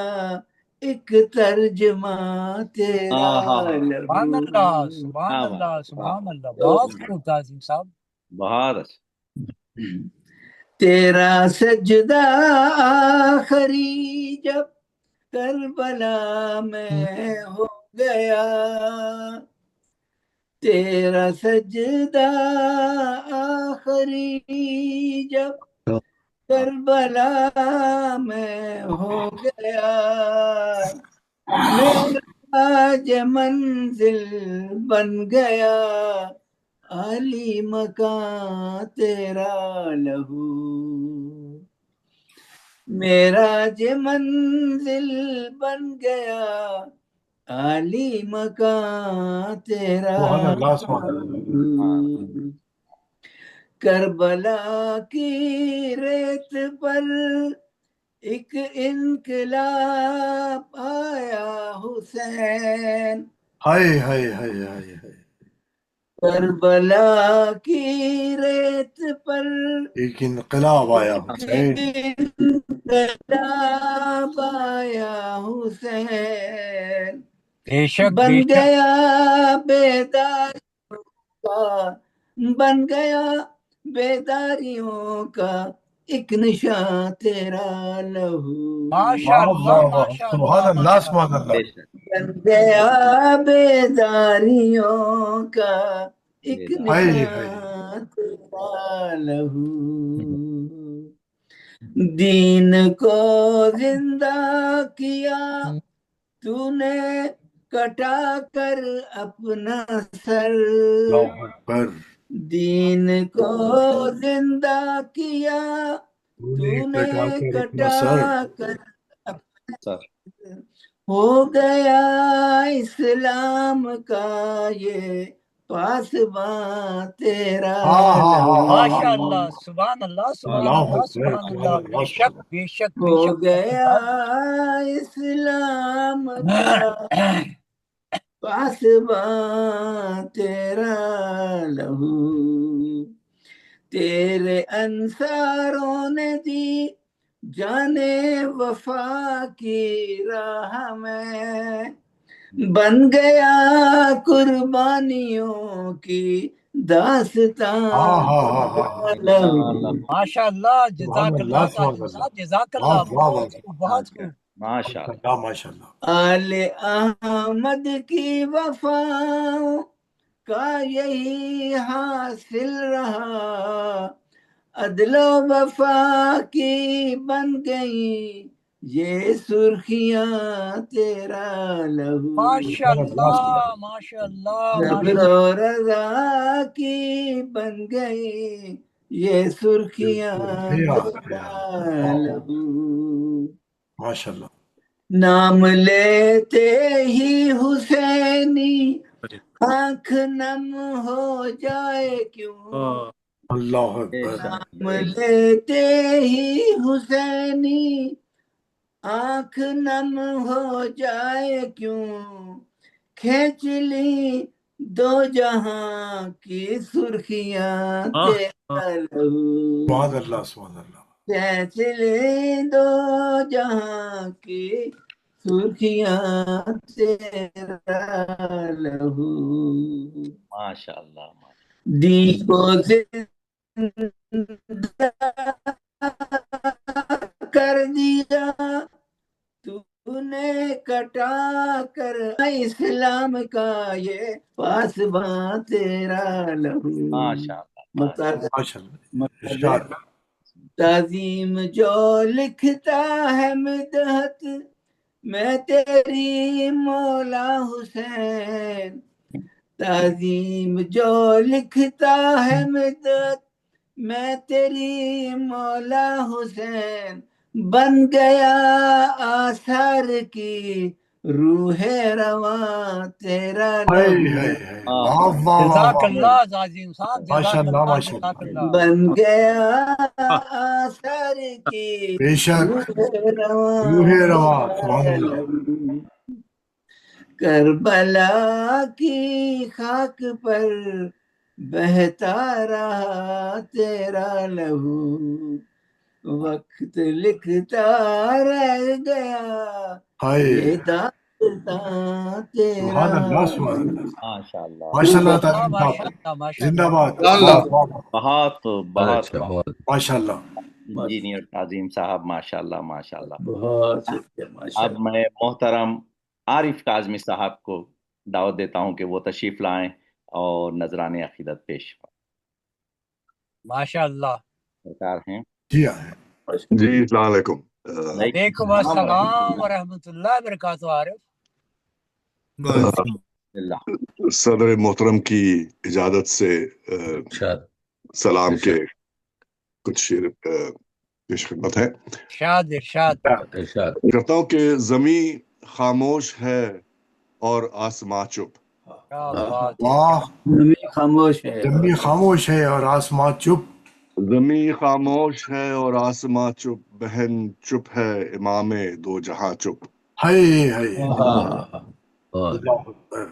ایک ترجمہ تیرا سبحان لہو اللہ سبحان اللہ سبحان اللہ بہت خوب تعظیم صاحب بہت اچھا تیرا سجدہ آخری جب کربلا میں ہو گیا تیرا سجدہ آخری جب کربلا میں ہو گیا میراج منزل بن گیا علی مکان تیرا لہو میراج منزل بن گیا علی مکان تیرا سبحان اللہ سبحان اللہ کربلا کی ریت پر ایک انقلاب آیا حسین ہائے ہائے ہائے ہائے ہائے کربلا کی ریت پر ایک انقلاب آیا حسین انقلاب آیا حسین بے شک بن بے شک گیا بیداریوں کا بن گیا بیداریوں کا ایک نشان تیرا لہو ماشاء اللہ واہ واہ ماشاء سبحان اللہ اللہ ماشاء سبحان اللہ اللہ بن گیا بیداریوں کا ایک ہائے ہائے نشان تیرا لہو دین کو زندہ کیا تو نے کٹا کر اپنا سر اللہ اکبر دین کو زندہ کیا تو نے کٹا کر اپنا سر کٹا کر سر ہو گیا اسلام کا یہ پاسباں تیرا ماشاء اللہ سبحان اللہ سبحان اللہ اللہ اکبر سبحان سبحان اللہ بے اللہ شک بے شک بے ہو شک گیا اسلام کا پاسباں تیرا لہو تیرے انصاروں نے دی جانے وفا کی راہ میں بن گیا قربانیوں کی داستان ماشاء اللہ جزاک اللہ سبحان تعظیم اللہ صاحب جزاک واہ اللہ واہ بہت واہ خوب بہت خوب ماشاء اللہ اللہ ماشاء اللہ آل احمد کی وفا کا یہی حاصل رہا عدل و وفا کی بن گئی یہ سرخیاں تیرا لہو ماشاء اللہ ماشاء اللہ صبر و رضا کی بن گئی یہ سرخیاں تیرا لہو ماشاء اللہ नाम लेते ही हुसैनी आंख नम हो जाए क्यों, अल्लाह अकबर नाम लेते ही हुसैनी आंख नम हो जाए क्यों, खींच ली दो जहां की सुर्खियां तेरा लहू, सुभान अल्लाह सुभान अल्लाह खींच ली दो जहां की सुर्खियां तेरा लहू, माशाअल्लाह दीपों से कर दिया तूने कटा कर इस्लाम का ये पासबां तेरा लहू, माशाअल्लाह माशाअल्लाह इरशाद ताजीम जो लिखता है मिदहत मैं तेरी मौला हुसैन, ताजीम जो लिखता है मिदहत मैं तेरी मौला हुसैन, बन गया आसार की रूह रवा तेरा हाय लहू, हाय हाय वाह वाह वाह वाह जज़ाकल्लाह आज़ीम साहब, माशाअल्लाह जज़ाकल्लाह माशाअल्लाह जज़ाकल्लाह। बन गया आसार की बेशक रूह रवा रूह रवा सुभान तेरा अल्लाह लहू, करबला की खाक पर बहता रहा तेरा लहू, वक्त लिखता रह गया हाय ये दास्तां तेरा सुभान अल्लाह सुभान लहू। अल्लाह माशाअल्लाह माशाअल्लाह तारीम साहब माशाअल्लाह माशाअल्लाह। जिंदाबाद अल्लाह वाह वाह बहुत बहुत अच्छा बहुत माशाअल्लाह इंजीनियर ताजीम साहब माशाअल्लाह माशाअल्लाह। बहुत शुक्रिया अब माशाअल्लाह। मैं मोहतरम आरिफ काज़मी साहब को दावत देता हूं कि वो तशरीफ लाएं और नजराने अकीदत पेश माशाअल्लाह। सरकार हैं। जी हाँ जी अस्सलाम वालेकुम वालेकुम अस्सलाम व रहमतुल्लाहि व बरकातुहू। आरिफ बिस्मिल्लाह। सदर मोहतरम की इजाजत से इरशाद सलाम के इरशाद कुछ शेर पेश खिदमत है। इरशाद इरशाद। इरशाद। कहता हूँ कि जमी खामोश है और आसमां चुप, क्या बात है, वाह जमीन खामोश है जमी खामोश है और आसमां चुप, जमी खामोश है और आसमां चुप, बहन चुप है इमामे दो जहां चुप, हाय हाय बहुत अल्लाह अकबर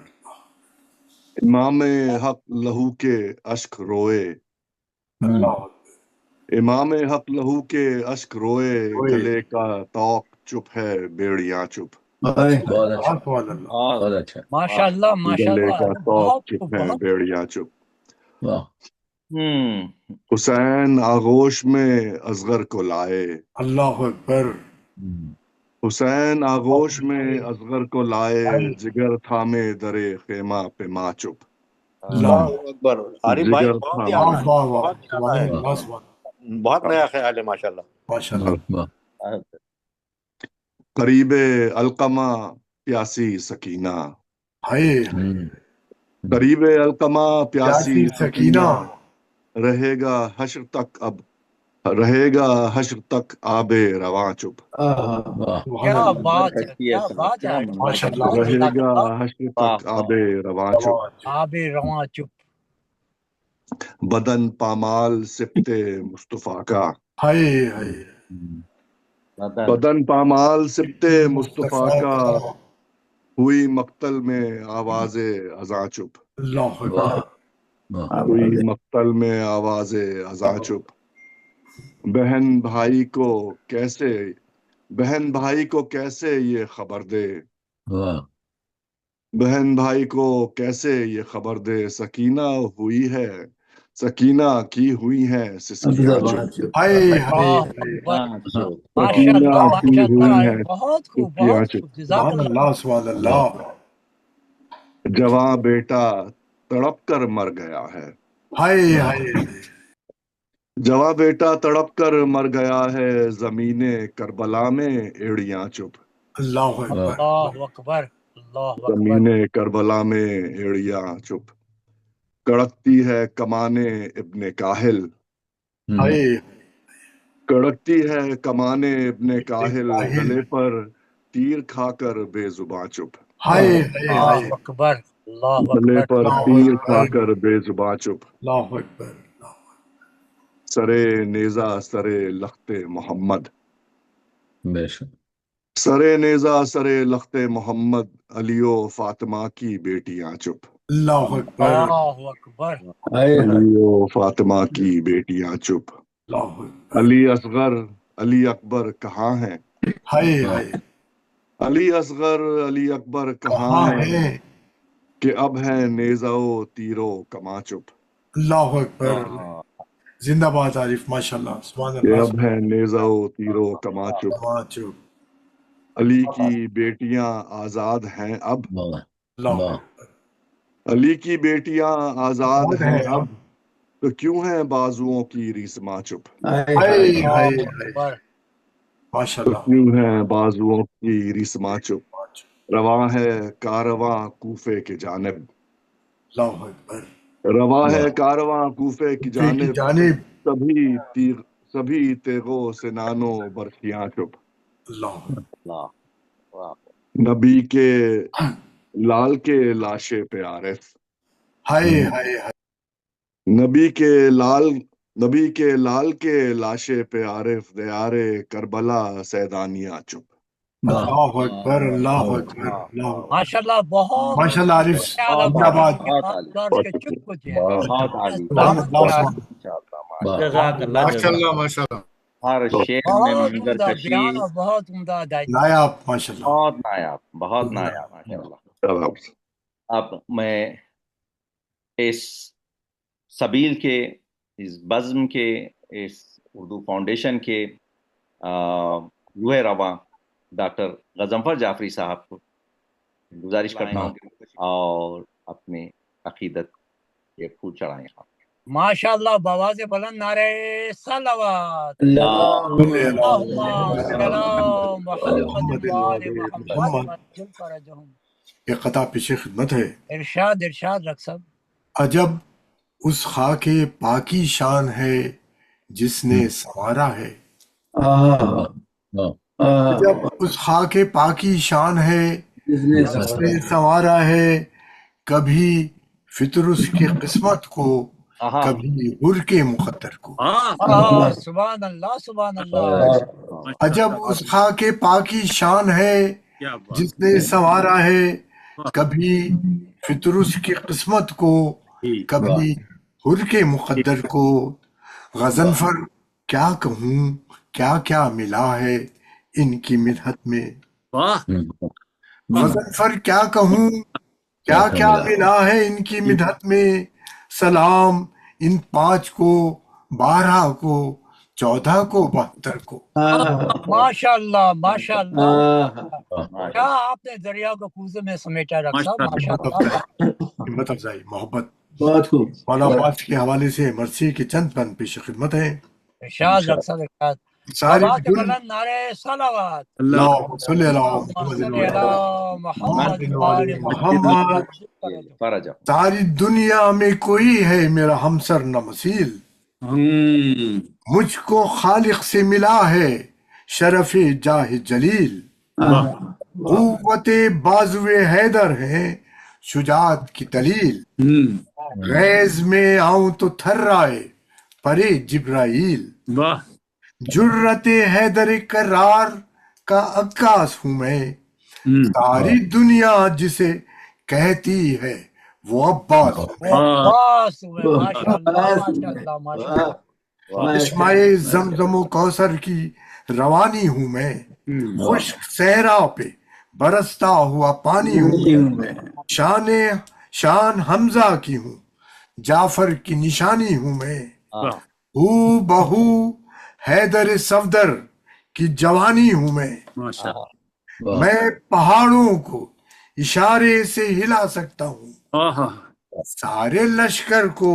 इमामे हक लहू के अश्क रोए, अल्लाह इमामे हक लहू के अश्क रोए, ओए गले का तौक चुप है बेड़ियां चुप, बहुत अच्छा सुभान अल्लाह और बहुत अच्छा माशाअल्लाह गले माशाअल्लाह। का अरे तौक बहुत चुप खूब है बहुत बेड़ियां चुप। वाह हुसैन आगोश में असगर को लाए, अल्लाह अकबर हुसैन आगोश में असगर को लाए, जिगर थामे दरे खेमा पे माँ चुप, अल्लाह अकबर। आरिफ भाई जिगर बहुत ही थामे आला है, वाह वाह बहुत ही आला सुभान है, अल्लाह सुभान बहुत नया ख्याल है माशाल्लाह। माशाअल्लाह वाह करीबे अलकमा प्यासी सकीना, हाय करीबे अलकमा प्यासी प्यासी सकीना, सकीना, रहेगा हश्र तक अब रहेगा हश्र तक आबे रवां चुप, वाह सुभान क्या अल्लाह बात है, क्या बात है क्या आरिफ भाई, माशाअल्लाह क्या रहेगा जज़ाकल्लाह। हश्र वाह तक आबे रवां चुप, आबे रवां चुप। बदन पामाल सिप्ते मुस्तफा का, हाय हाय बदन बदन पामाल सिप्ते मुस्तफा मुस्तफा का, का हुई मक्तल में आवाज़े अज़ां चुप, अल्लाह वाह अकबर वाह हुई मक्तल में आवाज़े अज़ां चुप, बहन भाई को कैसे बहन भाई को कैसे ये खबर दे, वाह बहन भाई को कैसे ये खबर दे, सकीना हुई है सकीना की हुई है सिसकियां चुप, हाय हाय अल्लाह हाय अकबर। सकीना माशाअल्लाह की हुई माशाअल्लाह है आरिफ, बहुत खूब सिसकियां बहुत चुप, खूब, सुभान जज़ाकल्लाह। अल्लाह सुभान अल्लाह जवां बेटा तड़प कर मर गया है, हाय हाय जवां बेटा तड़प कर मर गया है, जमीने करबला में एड़ियां चुप, अल्लाह अकबर अल्लाह अकबर अल्लाह अकबर। जमीने करबला में एड़ियां चुप, कड़कती है कमाने इब्ने काहिल, हाय कड़कती है कमाने इब्ने काहिल, काहिल गले पर तीर खाकर बेजुबां चुप, हाय हाय अल्लाह हाय, अकबर, अल्लाह गले अकबर, पर अल्लाहु तीर अकबर, खाकर बेजुबां चुप, अल्लाहु अकबर, सरे नेजा सरे लख्ते मोहम्मद, बेशक सरे नेजा सरे लख्ते मोहम्मद, अलियो फातिमा की बेटियां चुप, अल्लाहु अकबर, अल्लाह अकबर, हाय हाय अलियो फातिमा की बेटियां चुप, अल्लाहु अकबर, अली असगर अली अकबर कहाँ हैं, हाय हाय, अली असगर अली अकबर कहाँ कहाँ हैं, है, कि अब है नेज़ो तीरो कमा चुप, अल्लाहु अकबर, जिंदाबाद आरिफ, माशाल्लाह, सुभान कि अल्लाह, अब है नेज़ो तीरो कमा चुप, सुभान चुप, अली की बेटियां आजाद हैं अब, वाह अल्लाहु वाह अकबर, अली की बेटियां आजाद आजाद हैं है अब, अब, तो क्यों है बाजुओं की रिस्मा चुप, हाय हाय हाय अल्लाह हाय हाय, अकबर, तो माशाल्लाह, क्यों है बाजुओं की रिस्मा चुप, रवा है कारवां कूफे के जानिब, अल्लाहु अकबर, रवा है वाह कारवां कूफे की कूफे की जानिब, जानिब, सभी तीर सभी तेगो से नानो बर्फियां चुप, अल्लाहु अल्लाह, वाह, नबी के लाल के लाशे पे आरिफ, हाय हाय हाय, नबी के लाल नबी के लाल के लाशे पे आरिफ दयारे करबला सैदानिया चुप, वाह अल्लाहु अकबर, अल्लाहु वाह अकबर, अल्लाहु अकबर, माशाल्लाह, बहुत माशाल्लाह आरिफ, आला बहुत आली, बात जिंदाबाद, के बहुत आप आली, दौर के चुप कुछ हैं, बहुत आली, सुभान बहुत अल्लाह, प्यारे, सुभान माशाअल्लाह, वाह जजाक अल्लाह जजाक माशाल्लाह माशाल्लाह। हर शेर में बहुत मंजर उम्दा कशी, बयान और बहुत उम्दा अदायगी। नायाब, माशाल्लाह, बहुत नायाब, बहुत नायाब, माशाअल्लाह। अब मैं इस सबील के, इस बज़्म के, इस उर्दू फाउंडेशन के रूह रवा डॉक्टर गजनफर जाफरी साहब को गुजारिश करता हूँ और अपने अकीदत ये फूल चढ़ाएं। माशाल्लाह, बवाज़े बुलंद नारे सलावत, अल्लाहुम्मा सल्ली अला मुहम्मद व आले मुहम्मद वअज्जिल फरजहुम। ये कता पेशे खिदमत है, इरशाद इरशाद रख सब। अजब उस खाके पाकी शान है जिसने संवारा है, अजब उस खाके पाकी शान है जिसने संवारा है, कभी फितर उसकी किस्मत को, कभी हुर के मुकद्दर को, सुभान अल्लाह, सुभान अल्लाह। अजब उस खाके पाकी शान है जिसने संवारा है, कभी फितर उसकी किस्मत को, कभी हुर के मुकद्दर को, गजनफर क्या कहूँ क्या क्या मिला है इनकी मिन्हत में, गजनफर क्या कहूँ क्या क्या मिला है इनकी मिन्हत में, सलाम इन 5 को 12 को 14 को 72 को। माशाल्लाह माशाल्लाह, क्या आपने दरिया को कूजे में समेटा रखा, माशाल्लाह। हिम्मत अफजाई, मोहब्बत, बहुत खूब। मौला पाक के हवाले से मर्सी के चंद बंद पेश खिदमत है। इरशाद रख सब, इरशाद। सारी बवाज़े दुन बुलंद नारे सलावत, अल्लाहुम्मा सल्ली अला अल्लाहुम्मा सल्ली अला मुहम्मद व आले मोहम्मद, मुहम्मद। फरज सारी दुनिया में कोई है मेरा हमसर न मसील, मुझको खालिक से मिला है शरफ़े जाह जलील, कुव्वते बाजुए हैदर है शुजात की दलील, गैज में आऊं तो थर्राए परे जिब्राइल, जुर्रते हैदर करार का अक्कास हूं मैं, सारी दुनिया जिसे कहती है वो अब्बास माशाल्लाह माशाल्लाह। इस्माए जमजमो कौसर की रवानी हूं मैं, खुश्क सहरा पे बरसता हुआ पानी हूं मैं, शान हमजा की हूँ, जाफर की निशानी हूं मैं, हू बहू हैदर सफदर की जवानी हूं मैं पहाड़ों को इशारे से हिला सकता हूँ, सारे लश्कर को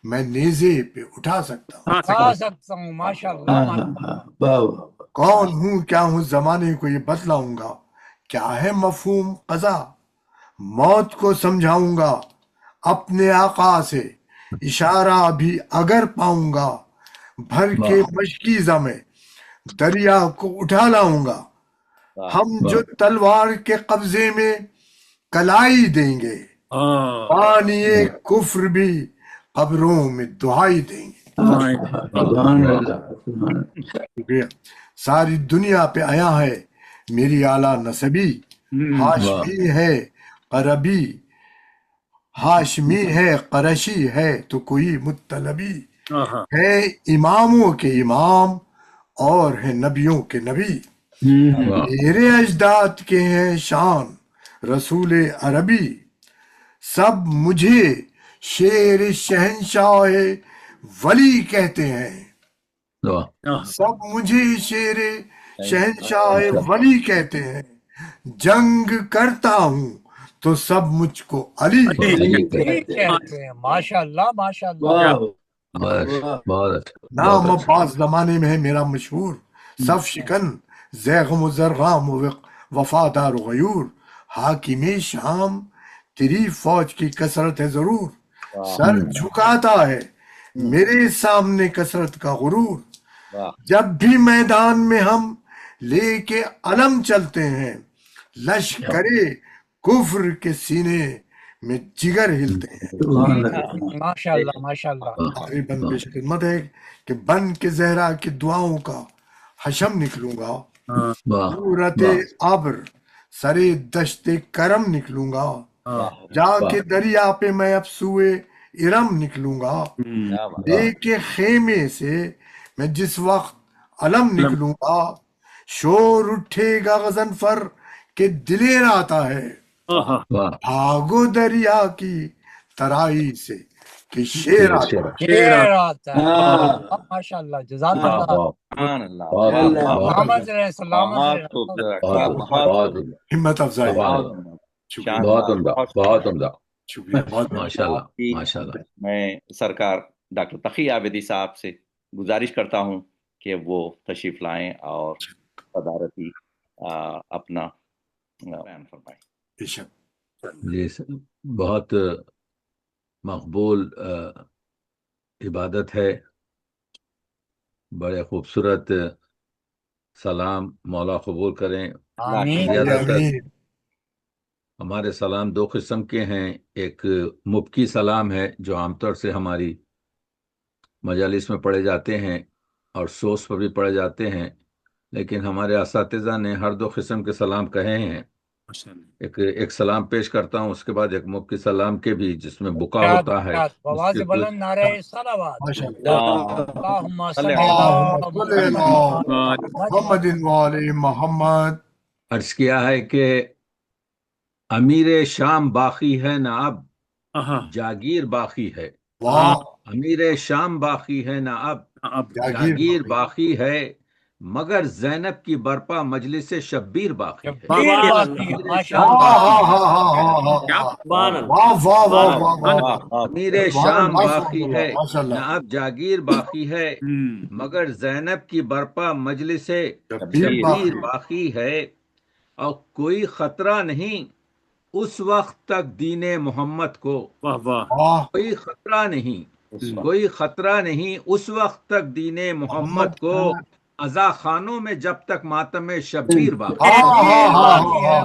मैं नेजे पे उठा सकता हूँ, माशाल्लाह। कौन हूँ क्या हूँ जमाने को ये बतलाऊंगा, क्या है मफहूम कज़ा मौत को समझाऊंगा, अपने आका से इशारा भी अगर पाऊंगा, भर के मशकीज़ा में दरिया को उठा लाऊंगा, हम जो तलवार के कब्जे में कलाई देंगे, बानिए कुफ्र भी कब्रों में दुहाई देंगे। शुक्रिया। सारी दुनिया पे आया है मेरी आला नसबी, हाशमी है करबी, हाशमी है करशी है तो कोई मुत्तलबी, है इमामों के इमाम और है नबियों के नबी, मेरे अजदाद के हैं शान रसूल अरबी, सब मुझे शेर शहंशाह वली कहते हैं, सब मुझे शेर शहंशाह वली कहते हैं, जंग करता हूँ तो सब मुझको अली कहते हैं। माशाल्लाह माशाल्लाह। नाम अब्बास जमाने में है मेरा मशहूर, सफ शिकन ज़ैग़म ज़रग़ाम वफादार गयूर, हाकिम शाम तेरी फौज की कसरत है जरूर, सर झुकाता है मेरे सामने कसरत का गुरूर, जब भी मैदान में हम लेके अलम चलते हैं, लश्करे कुफ्र के सीने में जिगर हिलते हैं। माशाल्लाह माशाल्लाह। तकरीबन बेशखिदमत है कि बन के जहरा की दुआओं का हशम निकलूंगा, सूरत आबर सरे दश्ते करम निकलूंगा, जाके दरिया पे मैं अब सुए इरम निकलूंगा, देखे खेमे से मैं जिस वक्त अलम निकलूंगा, शोर उठेगा गजनफर के दिलेर आता है, भागो दरिया की तराई से कि शेर आता है। माशाल्लाह जज़ाकल्लाह। हिम्मत अफजाई, बहुत उम्दा, बहुत उम्दा, शुक्रिया। माशाल्लाह माशाल्लाह। मैं सरकार डॉक्टर तकी आबिदी साहब से गुजारिश करता हूँ कि वो तशरीफ लाएं और सदारती अपना बयान फरमाएं। जी बहुत मकबूल इबादत है, बड़े खूबसूरत सलाम, मौला कबूल करें। ज़्यादातर हमारे सलाम दो किस्म के हैं, एक मुब्की सलाम है जो आमतौर से हमारी मजालिस में पढ़े जाते हैं और सोर्स पर भी पढ़े जाते हैं, लेकिन हमारे असातिज़ा ने हर दो किस्म के सलाम कहे हैं। एक सलाम पेश करता हूँ, उसके बाद एक मुब्की सलाम के भी जिसमें बुका होता है। अर्ज किया है कि अमीर शाम बाकी है ना अब जागीर बाकी है, अमीर शाम बाकी है ना अब जागीर बाकी है, मगर जैनब की बरपा मजलिस शब्बीर बाकी है। अमीर शाम बाकी है ना अब जागीर बाकी है, मगर जैनब की बरपा मजलिस शब्बीर बाकी है, और कोई खतरा नहीं उस वक्त तक दीने मोहम्मद को, कोई खतरा नहीं, कोई खतरा नहीं उस वक्त तक दीने मोहम्मद को, अज़ा खानों में जब तक मातम शब्बीर बाकी,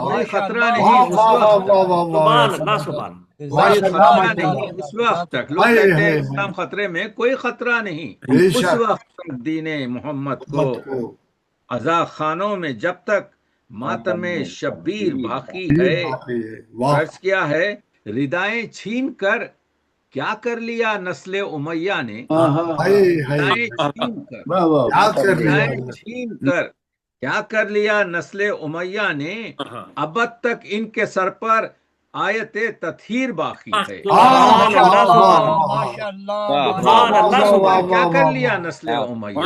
कोई खतरा नहीं उस वक्त, कोई खतरा नहीं उस वक्त तक। लोग कहते हैं इस्लाम खतरे में, कोई खतरा नहीं उस वक्त तक दीने मोहम्मद को, अज़ा खानों में जब तक मातम शब्बीर बाकी है। अर्ज किया है, रिदाएं छीन कर क्या कर लिया नस्ले उमैया ने, रिदाएं छीन कर क्या कर लिया नस्ले उमैया ने, अब तक इनके सर पर आयते तत्हीर बाकी है। क्या कर लिया नस्ले उमैया,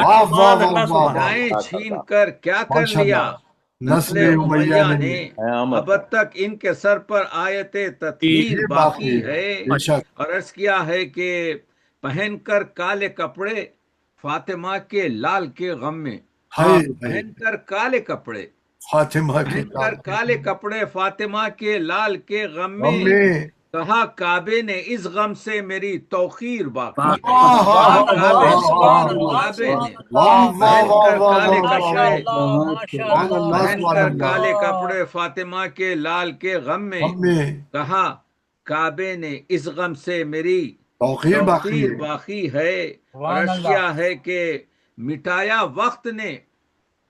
रिदाएं छीन कर क्या कर लिया नस्ले उमैया ने, अब तक इनके सर पर आयते तत्हीर बाकी है। और अर्ज किया है कि पहनकर काले कपड़े फातिमा के लाल के गम में, पहनकर काले कपड़े फातिमा के पहनकर काले कपड़े फातिमा के लाल के गम में, کہا کعبے نے اس غم سے میری توقیر باقی ہے، واہ کہا واہ کعبے واہ کعبے نے واہ واہ پہن واہ کر واہ کالے واہ کپڑے سبحان اللہ پہن سبحان کر اللہ کالے کپڑے فاطمہ کے لال کے غم میں، ہم میں کہا کعبے نے اس غم سے میری توقیر باقی توقیر ہے باقی ہے، اور سبحان عرض اللہ کیا ہے کہ مٹایا وقت نے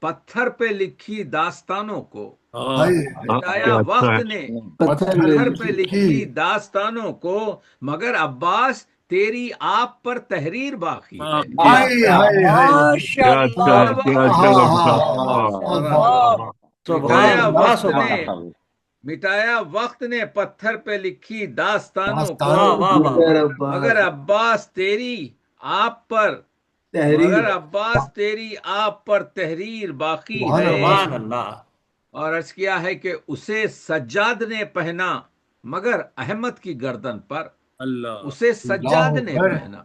پتھر پہ لکھی داستانوں کو، ہائے مٹایا وقت نے پتھر پتھر پہ پہ لکھی داستانوں کو، مگر عباس تیری آپ پر تحریر باقی ہے۔ ہائے ہائے ہائے ماشاء اللہ ہاں ہاں ہاں واہ مٹایا وقت سبحان نے اللہ مٹایا وقت نے پتھر پہ لکھی داستانوں کو، داستانوں کو مگر عباس مگر عباس تیری آپ پر تحریر مگر عباس تیری آپ پر تحریر باقی سبحان ہے، اللہ سبحان اللہ اور عرض کیا ہے کہ اسے سجاد نے پہنا مگر احمد کی گردن پر، اسے سجاد اللہ نے اکبر پہنا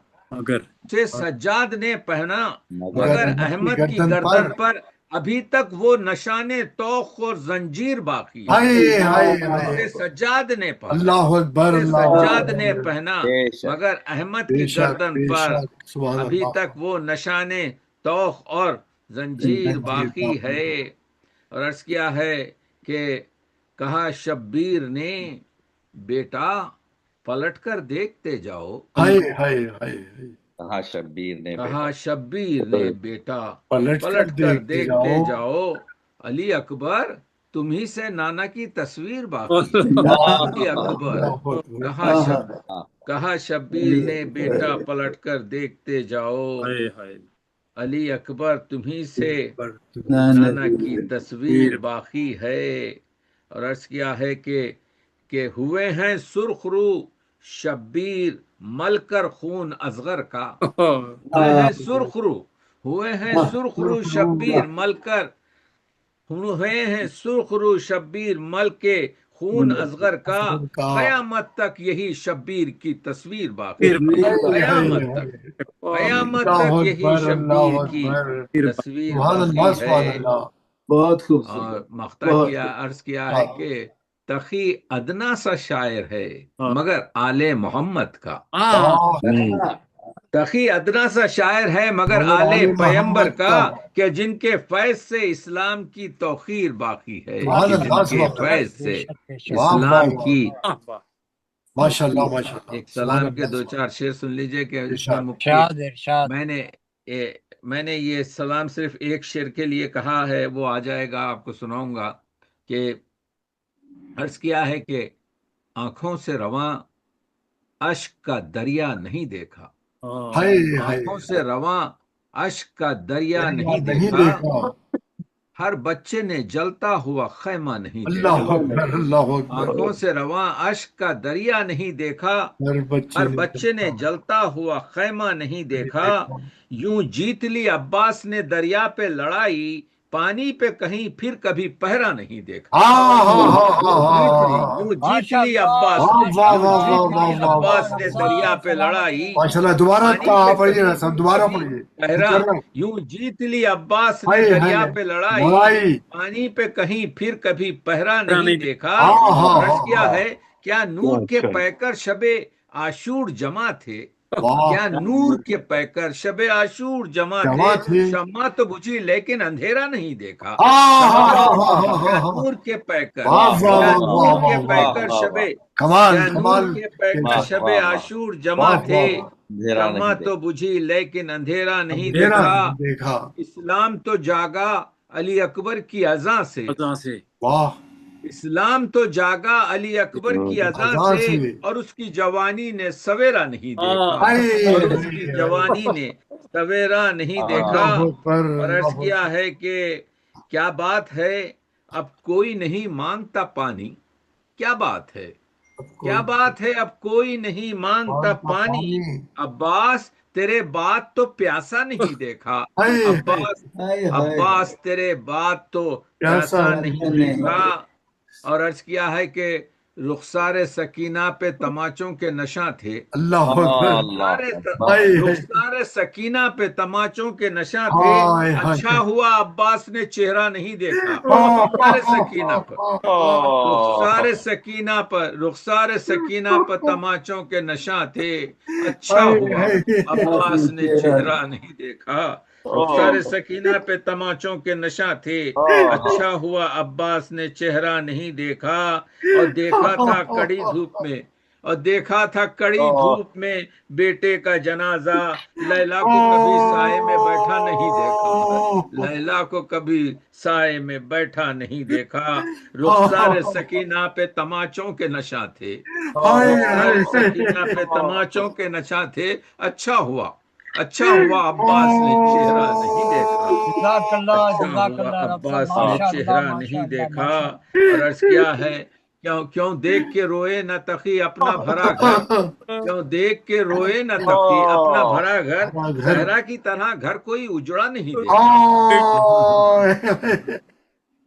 اسے سجاد نے پہنا مگر مگر احمد کی احمد کی گردن گردن پر پر ابھی تک وہ نشان توق اور زنجیر باقی ہے، ہائے ہائے اسے ہائے سجاد نے پہنا اللہ اکبر اسے اللہ سجاد نے اکبر پہنا بے شک مگر احمد بے کی شک گردن بے پر شک سبحان ابھی اللہ تک وہ نشان توق اور زنجیر باقی ہے، اور عرض کیا ہے کہ کہا شبیر نے بیٹا پلٹ کر دیکھتے جاؤ، ہائے ہائے ہائے ہائے کہا شبیر نے کہا بیٹا شبیر نے بیٹا پلٹ کر پلٹ کر دیکھتے دیکھتے جاؤ جاؤ، علی اکبر تمہیں سے نانا کی تصویر باقی ہے، اللہ علی اکبر اللہ اکبر کہا شبیر نے بیٹا پلٹ کر دیکھتے جاؤ، علی اکبر تمہیں سے نانا کی تصویر باقی ہے، اور عرض کیا ہے کہ ہوئے ہیں سرخ رو شبیر مل کر خون اصغر کا، ہوئے ہیں سرخ رو ہوئے ہیں سرخ رو شبیر مل کر ہوئے ہیں سرخ رو شبیر مل کے خون اصغر کا، قیامت تک یہی شبیر کی تصویر باقی ہے، قیامت تک قیامت اللہ تک یہی اکبر شبیر اللہ کی اکبر تصویر سبحان باقی اللہ سبحان ہے، اللہ بہت اور خوبصورت مختہ بہت کیا عرض کیا ہے کہ تقی ادنا سا شاعر ہے مگر آل محمد کا، واہ تقی ادنا سا شاعر ہے مگر مگر آل آل پیمبر محمد کا، کا کہ جن کے فیض سے اسلام کی توقیر باقی ہے، سبحان کہ اللہ جن کے سبحان اللہ فیض سے بے شک واہ واہ اسلام واہ کی ماشاء اللہ ماشاء اللہ ایک سبحان سلام کے اللہ دو چار شعر سن لیجئے کہ اس میں ارشاد مفتی ارشاد ارشاد میں نے یہ سلام صرف ایک شعر کے لیے کہا ہے، وہ آ جائے گا آپ کو سناؤں گا، کہ عرض کیا ہے کہ آنکھوں سے رواں اشک کا دریا نہیں دیکھا، ہائے ہائے آنکھوں سے رواں اشک کا دریا نہیں نہیں دیکھا، دیکھا ہر بچے نے جلتا ہوا خیمہ نہیں اللہ دیکھا، اکبر اللہ اکبر آنکھوں سے رواں اشک کا دریا نہیں دیکھا، ہر بچے نے جلتا ہوا خیمہ نہیں دیکھا، یوں جیت لی عباس نے دریا پہ لڑائی، پانی پہ کہیں پھر کبھی پہرا نہیں دیکھا، یوں جیت ماشاء لی اللہ عباس واہ نے واہ یوں واہ جیت واہ لی واہ واہ عباس نے دریا پہ لڑائی، ماشاء اللہ دوبارہ پانی کہا پہ پڑھیے کہیں نا سب پھر دوبارہ کبھی پڑھیے پہرا، کر رہا ہوں یوں جیت لی عباس نے ہائے دریا ہائے پہ لڑائی، لڑائی پانی پہ کہیں پھر کبھی پہرا نہیں دیکھا، ہاں ہاں اور عرض ہاں کیا ہاں ہے کیا نور کے پیکر شب عاشور جمع تھے، واہ کیا نور کے پیکر شب عاشور جمع تھے، جمع تھے شمع تو بجھی لیکن اندھیرا نہیں دیکھا، ہاں ہاں کیا ہاں ہاں ہاں ہاں نور کے پیکر واہ واہ کیا واہ نور واہ کے واہ پیکر واہ شب کمال کیا نور کمال کے پیکر شب عاشور جمع واہ تھے، واہ اندھیرا شمع نہیں تو بجھی لیکن اندھیرا نہیں اندھیرا دیکھا، نہیں دیکھا اسلام تو جاگا علی اکبر کی اذاں سے، واہ اسلام تو جاگا علی اکبر کی اذاں خزاں سے، سے اور اس کی جوانی نے سویرا نہیں دیکھا، ہائے اور اس ہائے کی ہائے جوانی نے سویرا نہیں دیکھا، اللہ اکبر اور عرض اللہ کیا ہے کہ کیا بات ہے اب کوئی نہیں مانگتا پانی، کیا بات ہے کیا بات ہے اب کوئی نہیں مانگتا پانی، عباس تیرے بعد تو پیاسا نہیں دیکھا، ہائے عباس تیرے بعد تو پیاسا نہیں دیکھا، اور عرض کیا ہے کہ रुखसार सकीना पे तमाचों के नशा थे। अल्लाह अकबर। रुखसार सकीना पे तमाचों के नशा थे। हाय हाय अच्छा हुआ अब्बास ने चेहरा नहीं देखा। रुखसार सकीना पर, रुखसार सकीना पर तमाचों के नशा थे। अच्छा हुआ अब्बास ने चेहरा नहीं देखा। रुखसार सकीना पे तमाचों के नशा थे। अच्छा हुआ अब्बास ने चेहरा नहीं देखा। और देखा था कड़ी धूप में बेटे का जनाजा। लैला को कभी साए में बैठा नहीं देखा। लैला को कभी साए में बैठा नहीं देखा। रुखसार सकीना पे तमाचों के नशा थे। रुखसार सकीना पे तमाचों के नशा थे। अच्छा हुआ अब्बास ने चेहरा नहीं देखा। अब्बास ने चेहरा नहीं देखा। और अर्ज क्या है, क्यों देख के रोए न तकी अपना भरा घर। क्यों देख के रोए न तकी अपना भरा घर। जहरा की तरह घर कोई उजड़ा नहीं देखा।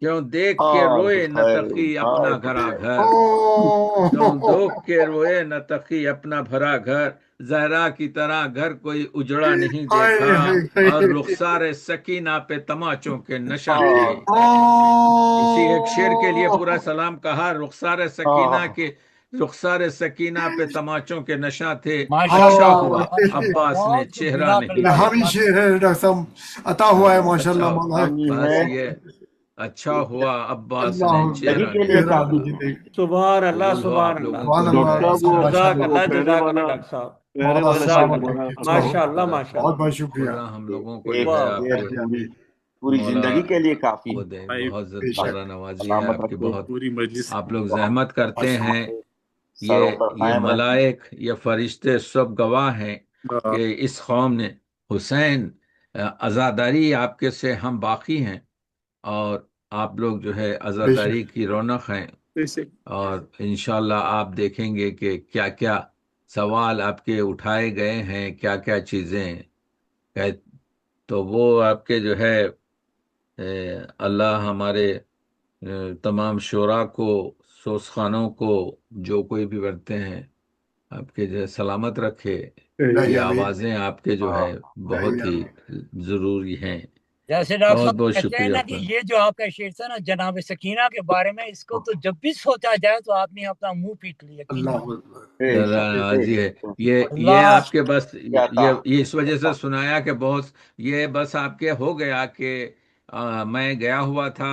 क्यों देख के रोए न तकी अपना घरा घर। क्यों देख के रोए न तकी अपना भरा घर। जहरा की तरह घर कोई उजड़ा नहीं देखा। और रुखसार सकीना पे तमाचों के नशा थे। इसी एक शेर के लिए पूरा सलाम कहा। रुखसार सकीना पे तमाचों के नशा थे। अच्छा हुआ अब्बास ने चेहरा नहीं देखा। हमी शेर है डॉक्टर साहब, अता हुआ है माशाल्लाह। बस ये अच्छा हुआ अब्बास ने चेहरा नहीं देखा। सुभान अल्लाह, सुभान अल्लाह, माशाअल्लाह, माशाअल्लाह। बहुत बहुत शुक्रिया। हम लोगों को पूरी जिंदगी के लिए काफी। बहुत ज़्यादा नवाजी है आपकी। बहुत आप लोग जहमत करते हैं। ये मलाइक, ये फरिश्ते सब गवाह हैं कि इस कौम ने हुसैन अज़ादारी आपके से हम बाकी हैं। और आप लोग जो है अज़ादारी की रौनक हैं। और इंशाल्लाह आप देखेंगे कि क्या क्या सवाल आपके उठाए गए हैं, क्या क्या चीज़ें। तो वो आपके जो है अल्लाह हमारे तमाम शोरा को, सोसखानों को, जो कोई भी बढ़ते हैं, आपके जो है सलामत रखे। ये आवाज़ें आपके जो है बहुत ही ज़रूरी हैं। जैसे डॉक्टर बहुत साहब बहुत कहते हैं ना कि ये जो आपका शेर था ना जनाब सकीना के बारे में, इसको तो जब भी सोचा जाए तो आदमी अपना मुंह पीट लिया। जी है ये आपके बस ये इस वजह से सुनाया कि बहुत ये बस आपके हो गया कि मैं गया हुआ था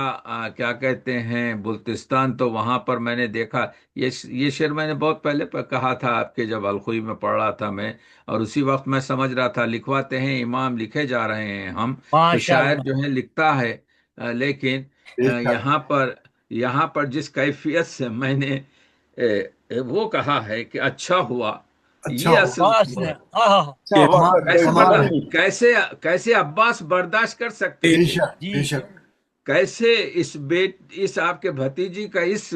क्या कहते हैं बल्तिस्तान। तो वहां पर मैंने देखा ये शेर मैंने बहुत पहले पर कहा था आपके, जब अलखुई में पढ़ रहा था मैं। और उसी वक्त मैं समझ रहा था लिखवाते हैं इमाम, लिखे जा रहे हैं हम, तो शायर जो है लिखता है। लेकिन यहाँ पर जिस कैफियत से मैंने वो कहा है कि अच्छा हुआ, ये असल कैसे अब्बास बर्दाश्त कर सकते हैं। कैसे इस आपके भतीजी का इस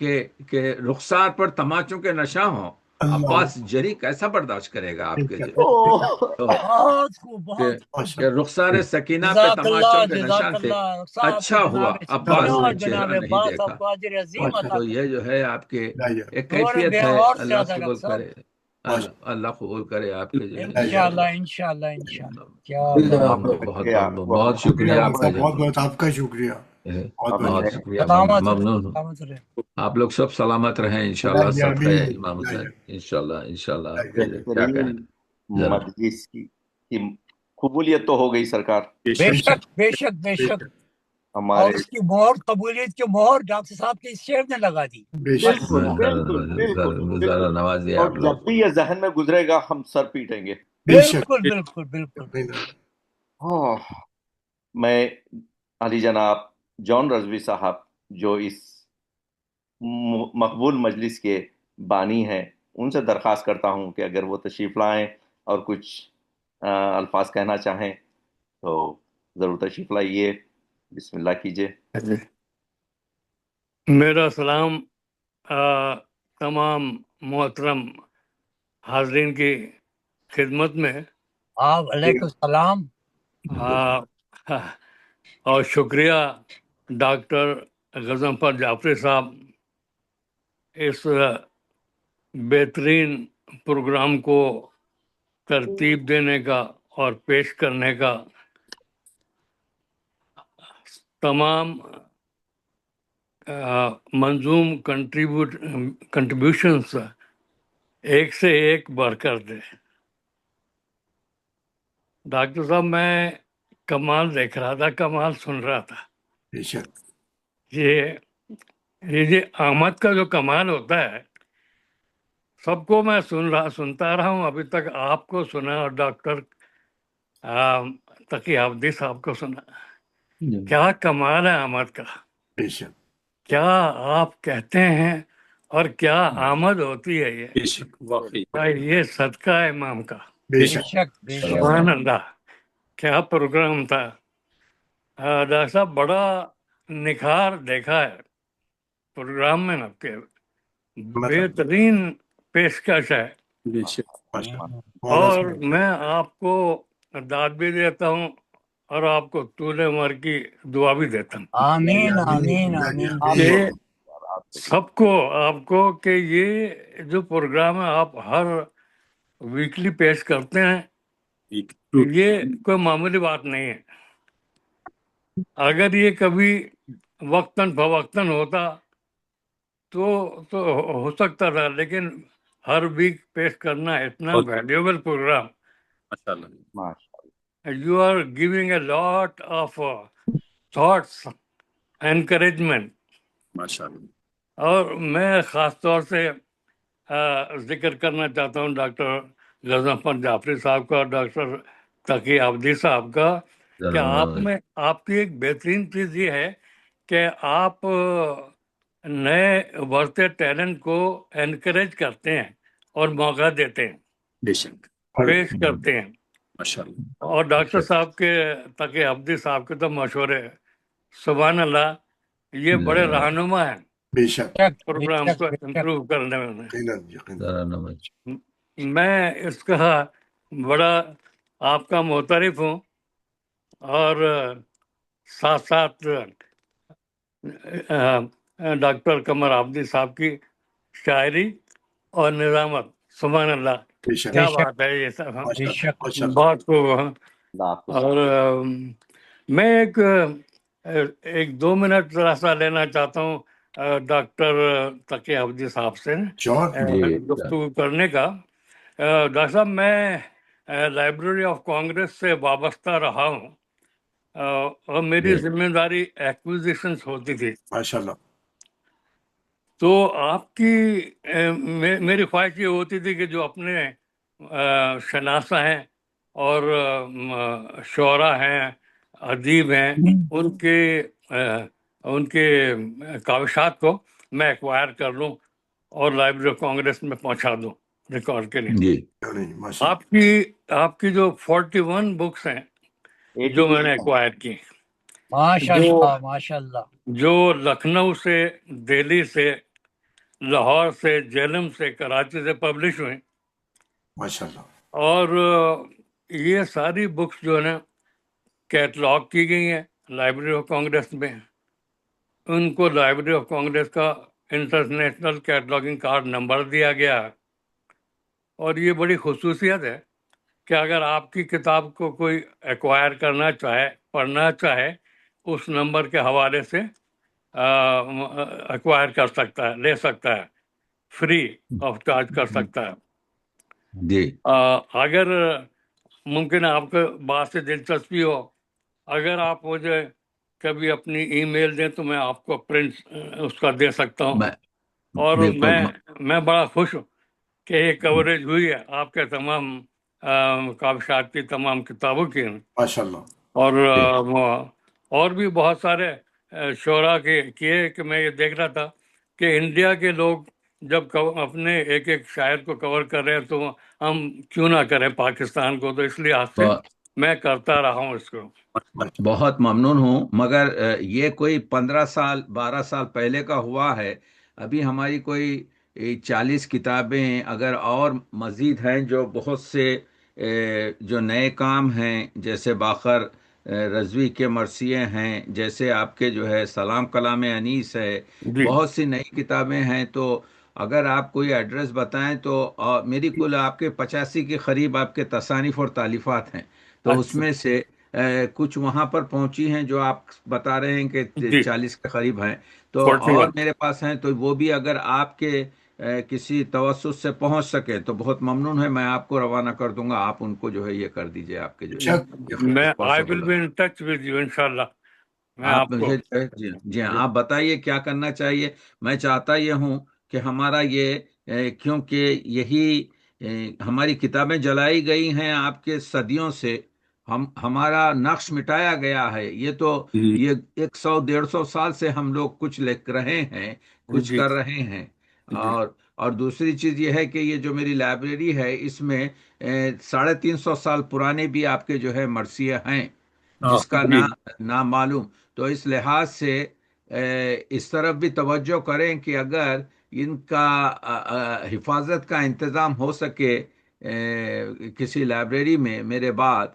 के रुखसार पर तमाचों के नशा हो, अब्बास जरी कैसा बर्दाश्त करेगा आपके रुखसार सकीना पे तमाचों के नशा थे। अच्छा हुआ अब्बास ने चेहरा नहीं देखा। तो ये जो है आपके एक कैफियत है। अल्लाह कबूल करे, अल्लाह कबूल करे आपके जो इंशाअल्लाह। बहुत शुक्रिया आपका। बहुत आपका शुक्रिया। बहुत शुक्रिया, ममनून। आप लोग सब सलामत रहें इंशाल्लाह। सब खैर इमाम हुसैन इंशाल्लाह। क्या कहें, मजलिस की कबूलियत तो हो गई सरकार। बेशक बेशक बेशक। और उसकी मोहर, कबूलियत की मोहर डॉक्टर साहब के इस शेर ने लगा दी। नवाजी और जब भी ये जहन में गुजरेगा हम सर पीटेंगे। बिल्कुल बिल्कुल बिल्कुल। मैं अली जनाब जॉन रजवी साहब जो इस मकबूल मजलिस के बानी हैं, उनसे दरख्वास्त करता हूं कि अगर वो तशरीफ लाएं और कुछ अल्फाज कहना चाहें तो ज़रूर तशरीफ लाइए। बिस्मिल्लाह कीजिए। मेरा सलाम तमाम मोहतरम हाज़रीन की खिदमत में। वालेकुम सलाम। और शुक्रिया डॉक्टर गज़नफ़र जाफ़री साहब इस बेहतरीन प्रोग्राम को तरतीब देने का और पेश करने का, तमाम मंजूम कंट्रीब्यूशंस एक से एक बढ़कर दे। डॉक्टर साहब, मैं कमाल देख रहा था, कमाल सुन रहा था। बेशक ये आमद का जो कमाल होता है, सबको मैं सुनता रहा हूँ अभी तक। आपको सुना और डॉक्टर तकी अब्दी साहब को सुना। क्या कमाल है आमद का, बेशक क्या आप कहते हैं और क्या आमद होती है ये। ये सदका है इमाम का। बेशक सुभान अल्लाह, क्या प्रोग्राम था। डॉक्टर साहब, बड़ा निखार देखा है प्रोग्राम में आपके, बेहतरीन पेशकश है। और मैं आपको दाद भी देता हूँ और आपको तूले उमर की दुआ भी देता हूँ। आमीन आमीन आमीन। कि सबको आपको कि ये जो प्रोग्राम है आप हर वीकली पेश करते हैं, ये कोई मामूली बात नहीं है। अगर ये कभी वक्तन फवक्तन होता तो हो सकता था, लेकिन हर वीक पेश करना इतना valuable programme. You are giving a lot of thoughts, encouragement. और मैं ख़ास तौर से जिक्र करना चाहता हूँ डॉक्टर गजनफर जाफरी साहब का, डॉक्टर तकी अब्दी साहब का, कि आप में आपकी एक बेहतरीन चीज़ ये है कि आप नए उभरते टैलेंट को एनकरेज करते हैं और मौका देते हैं, पेश करते हैं। और डॉक्टर साहब के तकी अब्दी साहब के तो मशवरे, सुभान अल्लाह, ये बड़े रहनुमा हैं बेशक प्रोग्राम को इम्प्रूव करने में। मैं इसका बड़ा आपका मोतरफ हूँ और साथ साथ डॉक्टर कमर आबदी साहब की शायरी और निज़ामत, सुभान अल्लाह, क्या बात है ये सब, बहुत खूब। और मैं एक 2 मिनट जरा सा लेना चाहता हूँ डॉक्टर तकी अब्दी साहब से गुफ्तगू करने का। डॉक्टर साहब, मैं लाइब्रेरी ऑफ कांग्रेस से वाबस्ता रहा हूँ और मेरी जिम्मेदारी एक्विजिशंस होती थी। माशाल्लाह। तो आपकी मेरी ख्वाहिश ये होती थी कि जो अपने शनासा हैं और शोरा हैं, अदीब हैं, उनके काविशात को मैं एक्वायर कर लूँ और लाइब्रेरी ऑफ कांग्रेस में पहुंचा दूँ रिकॉर्ड के लिए। आपकी जो 41 बुक्स हैं जो मैंने एक्वायर की, माशाल्लाह माशाल्लाह, जो लखनऊ से, दिल्ली से, लाहौर से, जेलम से, कराची से पब्लिश हुई माशाल्लाह। और ये सारी बुक्स जो है ना कैटलॉग की गई हैं लाइब्रेरी ऑफ कांग्रेस में। उनको लाइब्रेरी ऑफ कांग्रेस का इंटरनेशनल कैटलॉगिंग कार्ड नंबर दिया गया है। और ये बड़ी खुसूसियत है कि अगर आपकी किताब को कोई एक्वायर करना चाहे, पढ़ना चाहे, उस नंबर के हवाले से एक्वायर कर सकता है, ले सकता है, फ्री ऑफ चार्ज कर सकता है। अगर मुमकिन है आपको बात से दिलचस्पी हो, अगर आप मुझे कभी अपनी ईमेल दें तो मैं आपको प्रिंट उसका दे सकता हूँ। और मैं बड़ा खुश हूँ कि ये कवरेज हुई है आपके तमाम काविशात की, तमाम किताबों की माशाल्लाह। और भी बहुत सारे शोरा के किए कि मैं ये देख रहा था कि इंडिया के लोग जब अपने एक एक शायर को कवर कर रहे हैं तो हम क्यों ना करें पाकिस्तान को। तो इसलिए आज से मैं करता रहा हूँ इसको। बहुत ममनून हूँ, मगर ये कोई 15 साल 12 साल पहले का हुआ है। अभी हमारी कोई 40 किताबें अगर और मज़ीद हैं, जो बहुत से जो नए काम हैं, जैसे बाखर रजवी के मरसिए हैं, जैसे आपके जो है सलाम कलाम अनीस है, बहुत सी नई किताबें हैं। तो اگر آپ کوئی ایڈریس بتائیں تو میری کل آپ کے 85 کے قریب آپ کے تصانیف اور تالیفات ہیں، تو اس اچھا میں سے کچھ وہاں پر پہنچی ہیں جو آپ بتا رہے ہیں کہ جی 40 کے قریب ہیں، تو 41 اور میرے پاس ہیں، تو وہ بھی اگر آپ کے کسی توسط سے پہنچ سکے تو بہت ممنون ہے، میں آپ کو روانہ کر دوں گا، آپ ان کو جو ہے یہ کر دیجئے، آپ کے جو ہے میں I will possible be in touch with you انشاءاللہ. میں آپ آپ کو مجھے جی ہاں آپ بتائیے کیا کرنا چاہیے. میں چاہتا یہ ہوں کہ ہمارا یہ کیونکہ یہی ہماری کتابیں جلائی گئی ہیں آپ کے صدیوں سے، ہمارا نقش مٹایا گیا ہے، یہ تو یہ 100-150 سال سے ہم لوگ کچھ لکھ رہے ہیں، کچھ جی کر رہے ہیں. جی اور دوسری چیز یہ ہے کہ یہ جو میری لائبریری ہے اس میں 350 سال پرانے بھی آپ کے جو ہے مرثیے ہیں جس کا جی نام معلوم. تو اس لحاظ سے اس طرف بھی توجہ کریں کہ اگر ان کا حفاظت کا انتظام ہو سکے کسی لائبریری میں میرے بعد،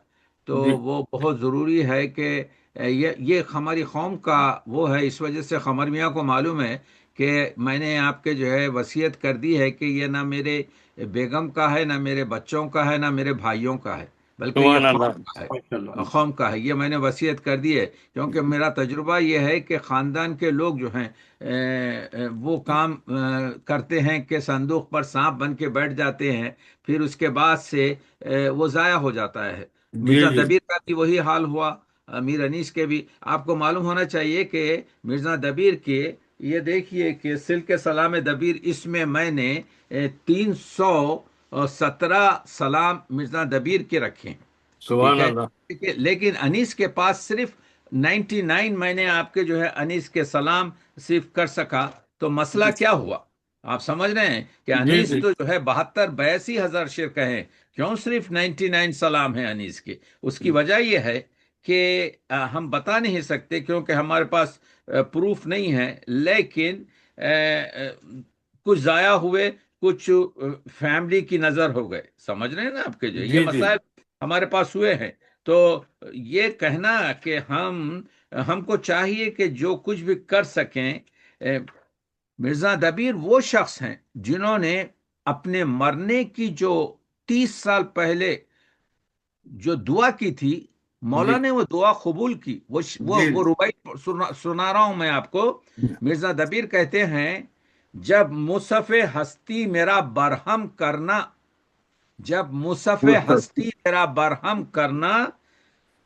تو جی وہ بہت ضروری ہے کہ یہ ہماری قوم کا وہ ہے. اس وجہ سے قمر میاں کو معلوم ہے کہ میں نے آپ کے جو ہے وصیت کر دی ہے کہ یہ نہ میرے بیگم کا ہے، نہ میرے بچوں کا ہے، نہ میرے بھائیوں کا ہے، بلکہ یہ سبحان اللہ. قوم کا ہے، قوم کا ہے. یہ میں نے وصیت کر دی ہے کیونکہ میرا تجربہ یہ ہے کہ خاندان کے لوگ جو ہیں وہ کام کرتے ہیں کہ صندوق پر سانپ بن کے بیٹھ جاتے ہیں، پھر اس کے بعد سے وہ ضائع ہو جاتا ہے. جی مرزا جی دبیر کا بھی وہی حال ہوا، میر انیس کے بھی. آپ کو معلوم ہونا چاہیے کہ مرزا دبیر کے یہ دیکھیے کہ سلک سلام دبیر اس میں نے 317 سلام مرزا دبیر کے رکھے ہیں، ٹھیک سبحان ہے. اللہ. لیکن انیس کے پاس صرف 99 میں نے آپ کے جو ہے انیس کے سلام صرف کر سکا. تو مسئلہ کیا ہوا آپ سمجھ رہے ہیں کہ جی انیس جی تو جو ہے 82 ہزار شعر کہیں، کیوں صرف 99 سلام ہیں انیس کے؟ اس کی وجہ یہ ہے کہ ہم بتا نہیں سکتے کیونکہ ہمارے پاس پروف نہیں ہے، لیکن کچھ ضائع ہوئے، کچھ فیملی کی نظر ہو گئے، سمجھ رہے ہیں نا آپ کے جو یہ جی جی مسائل ہمارے پاس ہوئے ہیں. تو یہ کہنا کہ ہم کو چاہیے کہ جو کچھ بھی کر سکیں. مرزا دبیر وہ شخص ہیں جنہوں نے اپنے مرنے کی جو 30 سال پہلے جو دعا کی تھی، مولا جی نے وہ دعا قبول کی. جی وہ ربائی سنا رہا ہوں میں آپ کو. مرزا دبیر کہتے ہیں جب مصحف ہستی میرا برہم کرنا، جب مصحف ہستی میرا برہم کرنا،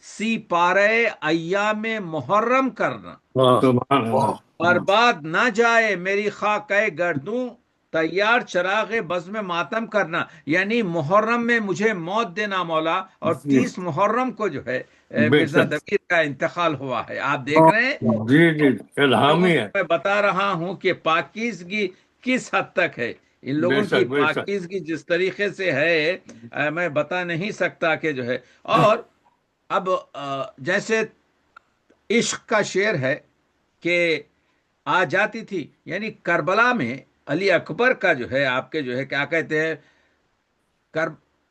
سی پارے ایام محرم کرنا، سبحان اللہ. برباد نہ جائے میری خاک گردوں، تیار چراغ بزم ماتم کرنا. یعنی محرم میں مجھے موت دینا مولا، اور جی 30 محرم کو جو ہے بے مرزا شک. دبیر کا انتقال ہوا ہے. آپ دیکھ رہے ہیں جی جی لوگوں الہامی کو ہے. میں بتا رہا ہوں کہ پاکیزگی کس حد تک ہے. ان بے لوگوں کی شک بے شک. پاکیزگی جس طریقے سے ہے میں بتا نہیں سکتا کہ جو ہے. اور اب جیسے عشق کا شعر ہے کہ آ جاتی تھی، یعنی کربلا میں علی اکبر کا جو ہے آپ کے جو ہے کیا کہتے ہیں،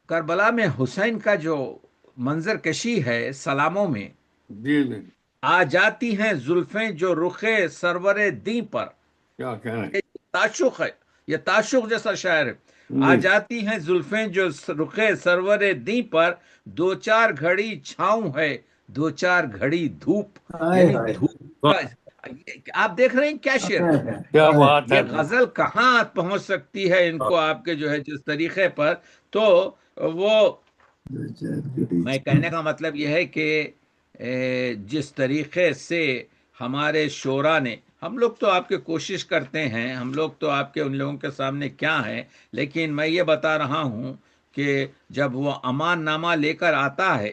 کربلا میں حسین کا جو منظر کشی ہے سلاموں میں، جی جی آ جاتی ہیں زلفیں جو رخ سرور دیں پر. کیا کہنا ہے. یہ تعشق ہے، یہ تعشق جیسا شاعر ہے. آ جی جاتی ہیں زلفیں جو رخ سرور دیں پر، 2-4 گھڑی چھاؤں ہے، 2-4 گھڑی دھوپ. ہائے یعنی ہائے دھوپ کا آپ دیکھ رہے ہیں کیا شعر ہے. کیا بات ہے. یہ غزل کہاں پہنچ سکتی ہے ان کو آپ کے جو ہے جس طریقے پر. تو وہ میں کہنے کا مطلب یہ ہے کہ جس طریقے سے ہمارے شعراء نے، ہم لوگ تو آپ کے کوشش کرتے ہیں، ہم لوگ تو آپ کے ان لوگوں کے سامنے کیا ہیں، لیکن میں یہ بتا رہا ہوں کہ جب وہ امان نامہ لے کر آتا ہے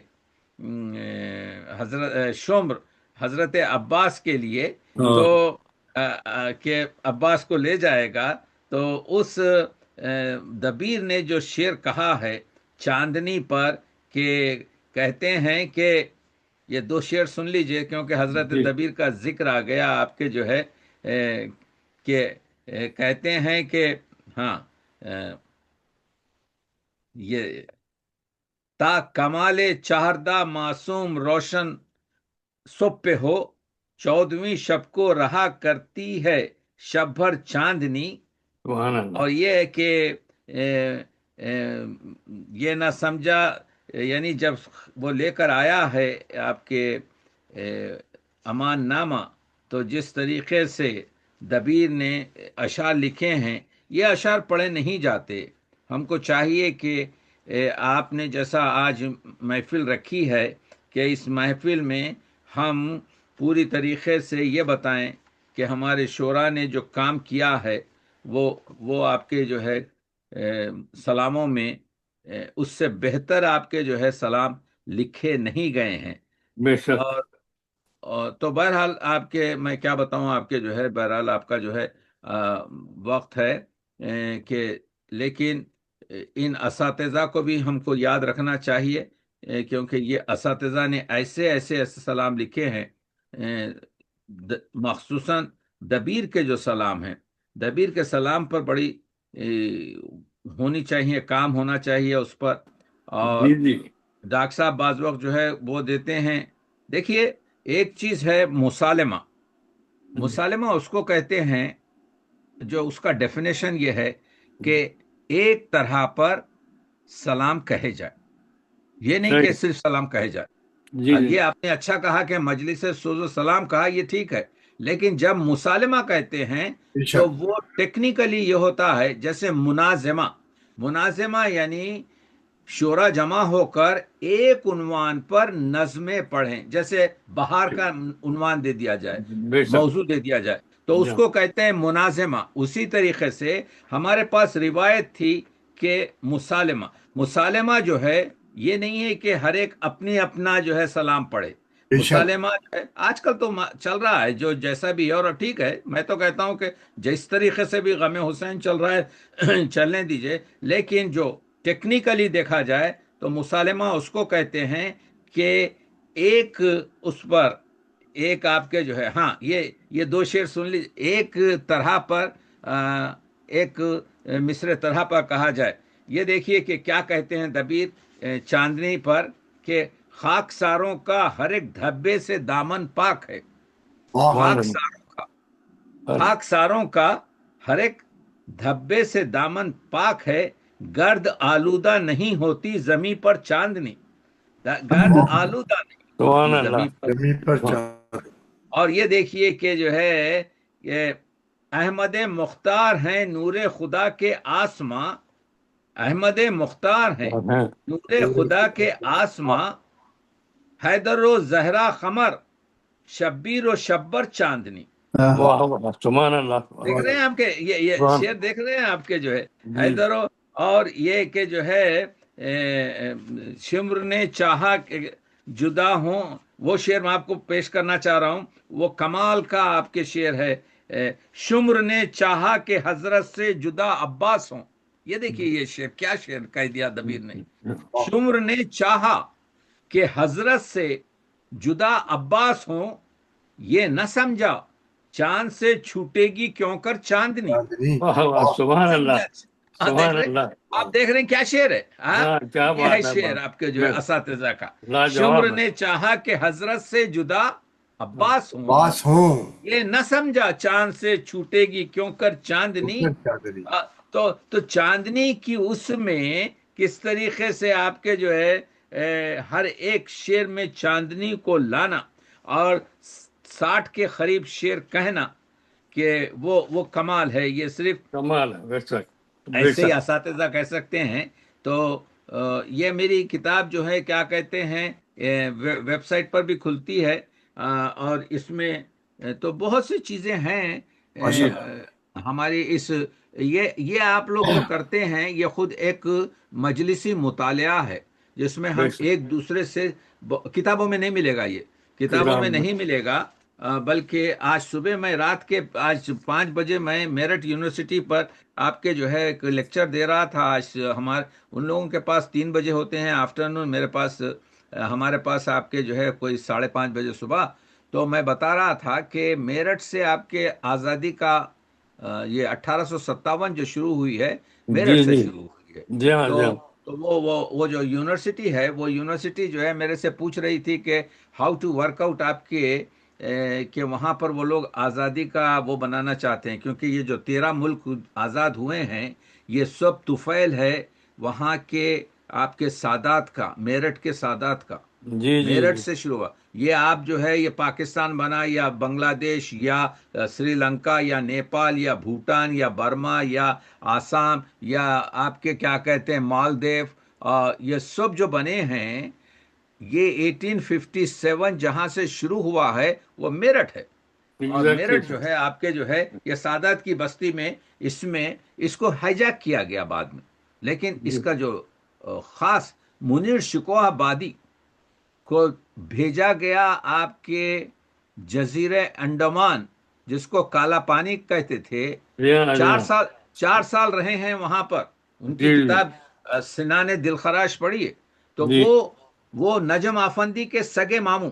حضرت شمر حضرت عباس کے لیے، تو کہ عباس کو لے جائے گا، تو اس دبیر نے جو شعر کہا ہے چاندنی پر، کہ کہتے ہیں کہ یہ 2 شعر سن لیجئے کیونکہ حضرت جی دبیر کا ذکر آ گیا آپ کے جو ہے کہ کہتے ہیں کہ ہاں یہ تا کمال چہردہ معصوم روشن صبح پہ ہو، 14ویں شب کو رہا کرتی ہے شب بھر چاندنی، और ये है कि ये ना समझा, यानी जब वो लेकर आया है आपके अमान नामा, तो जिस तरीके से दबीर ने अशार लिखे हैं, ये अशार पढ़े नहीं जाते। हमको चाहिए कि आपने जैसा आज महफिल रखी है कि इस महफिल में हम पूरी तरीके से ये बताएं कि हमारे शोरा ने जो काम किया है वो आपके जो है सलामों में उससे बेहतर आपके जो है सलाम लिखे नहीं गए हैं। बेशक। और तो बहरहाल आपके, मैं क्या बताऊं, आपके जो है बहरहाल आपका जो है वक्त है कि, लेकिन इन असातिज़ा को भी हमको याद रखना चाहिए, क्योंकि ये असातिज़ा ने ऐसे सलाम लिखे हैं, मखसूसन दबीर के जो सलाम हैं, दबीर के सलाम पर बड़ी होनी चाहिए, काम होना चाहिए उस पर। और डॉक्टर साहब बाज़ वक्त जो है वो देते हैं। देखिए, एक चीज है मुसालिमा। मुसालिमा उसको कहते हैं जो उसका डेफिनेशन ये है कि एक तरह पर सलाम कहे जाए, ये नहीं कि सिर्फ सलाम कहे जाए। ये आपने अच्छा कहा कि मजलिस सोज़ो सलाम कहा, ये ठीक है, लेकिन जब मुसालिमा कहते हैं तो वो टेक्निकली ये होता है जैसे मुनाजिमा यानी शोरा जमा होकर एक उन्वान पर नज़में पढ़ें, जैसे बहार का उन्वान दे दिया जाए, मौजू दे दिया जाए, तो उसको कहते हैं मुनाजिमा। उसी तरीके से हमारे पास रिवायत थी कि मुसालिमा जो है ये नहीं है कि हर एक अपनी अपना जो है सलाम पढ़े। मुसालिमा जो है आजकल तो चल रहा है जो जैसा भी है, और ठीक है, मैं तो कहता हूं कि जिस तरीके से भी गमे हुसैन चल रहा है चलने दीजिए, लेकिन जो टेक्निकली देखा जाए तो मुसालिमा उसको कहते हैं कि एक उस पर एक आपके जो है, हाँ ये दो शेर सुन लीजिए। एक तरह पर एक मिसरे तरह पर कहा जाए, ये देखिए कि क्या कहते हैं दबीर चांदनी पर कि खाकसारों का हर एक धब्बे से दामन पाक है। खाकसारों का हर एक धब्बे से दामन पाक है, गर्द आलूदा नहीं होती जमी पर चांदनी, गर्द आलूदा नहीं जमी पर। और ये देखिए कि जो है ये अहमद मुख्तार हैं नूरे खुदा के आसमां, अहमद मुख्तार हैं नूरे खुदा के आसमां, हैदर व जहरा खमर, शब्बीर व शब्बर चांदनी। सुभान अल्लाह। देख रहे हैं आपके ये शेर देख रहे हैं आपके जो है हैदर, और ये के जो है शिम्र ने चाहा जुदा हों, वो शेर मैं आपको पेश करना चाह रहा हूं, वो कमाल का आपके शेर है। शुम्र ने चाहा कि हजरत से जुदा अब्बास हों। ये देखिए ये शेर, क्या शेर कह दिया दबीर ने। शुम्र ने चाहा कि हजरत से जुदा अब्बास हों, ये न समझा चांद से छूटेगी क्यों कर चांदनी। सुभान अल्लाह। आप देख रहे हैं क्या शेर है, क्या ये है शेर आपके जो है असातिज़ा का। शुम्र ने चाहा कि हजरत से जुदा अब्बास हो, ये न समझा चांद से छूटेगी क्यों कर चांदनी। तो चांदनी की उसमें किस तरीके से आपके जो है हर एक शेर में चांदनी को लाना और 60 के करीब शेर कहना कि वो कमाल है। ये सिर्फ कमाल है, ऐसे ही असातिज़ा कह सकते हैं। तो ये मेरी किताब जो है क्या कहते हैं वेबसाइट पर भी खुलती है, और इसमें तो बहुत सी चीज़ें हैं हमारी इस ये आप लोग जो करते हैं ये खुद एक मजलिसी मुतालिया है जिसमें हम एक दूसरे से, किताबों में नहीं मिलेगा, ये किताबों में नहीं मिलेगा, बल्कि आज सुबह मैं आज 5 बजे मैं मेरठ यूनिवर्सिटी पर आपके जो है एक लेक्चर दे रहा था। आज हमारे उन लोगों के पास 3 बजे होते हैं आफ्टरनून, मेरे पास हमारे पास आपके जो है कोई 5:30 बजे सुबह। तो मैं बता रहा था कि मेरठ से आपके आज़ादी का ये 1857 जो शुरू हुई है, मेरठ से शुरू हुई है। तो वो जो यूनिवर्सिटी है, वो यूनिवर्सिटी जो है मेरे से पूछ रही थी कि हाउ टू वर्कआउट आपके کہ وہاں پر وہ لوگ آزادی کا وہ بنانا چاہتے ہیں، کیونکہ یہ جو 13 ملک آزاد ہوئے ہیں یہ سب طفیل ہے وہاں کے آپ کے سادات کا، میرٹھ کے سادات کا، جی جی میرٹھ سے شروع ہوا۔ یہ آپ جو ہے یہ پاکستان بنا یا بنگلہ دیش یا سری لنکا یا نیپال یا بھوٹان یا برما یا آسام یا آپ کے کیا کہتے ہیں مالدیو، یہ سب جو بنے ہیں یہ 1857 جہاں سے شروع ہوا ہے وہ میرٹھ ہے۔ اور میرٹھ جو ہے آپ کے جو ہے یہ سادات کی بستی میں اس کو ہائیجیک کیا گیا بعد میں، لیکن اس کا جو خاص منیر شکوہ آبادی کو بھیجا گیا آپ کے جزیرے انڈمان جس کو کالا پانی کہتے تھے، 4 سال رہے ہیں وہاں پر۔ ان کی کتاب سنان دلخراش پڑھیے تو وہ نجم آفندی کے سگے ماموں،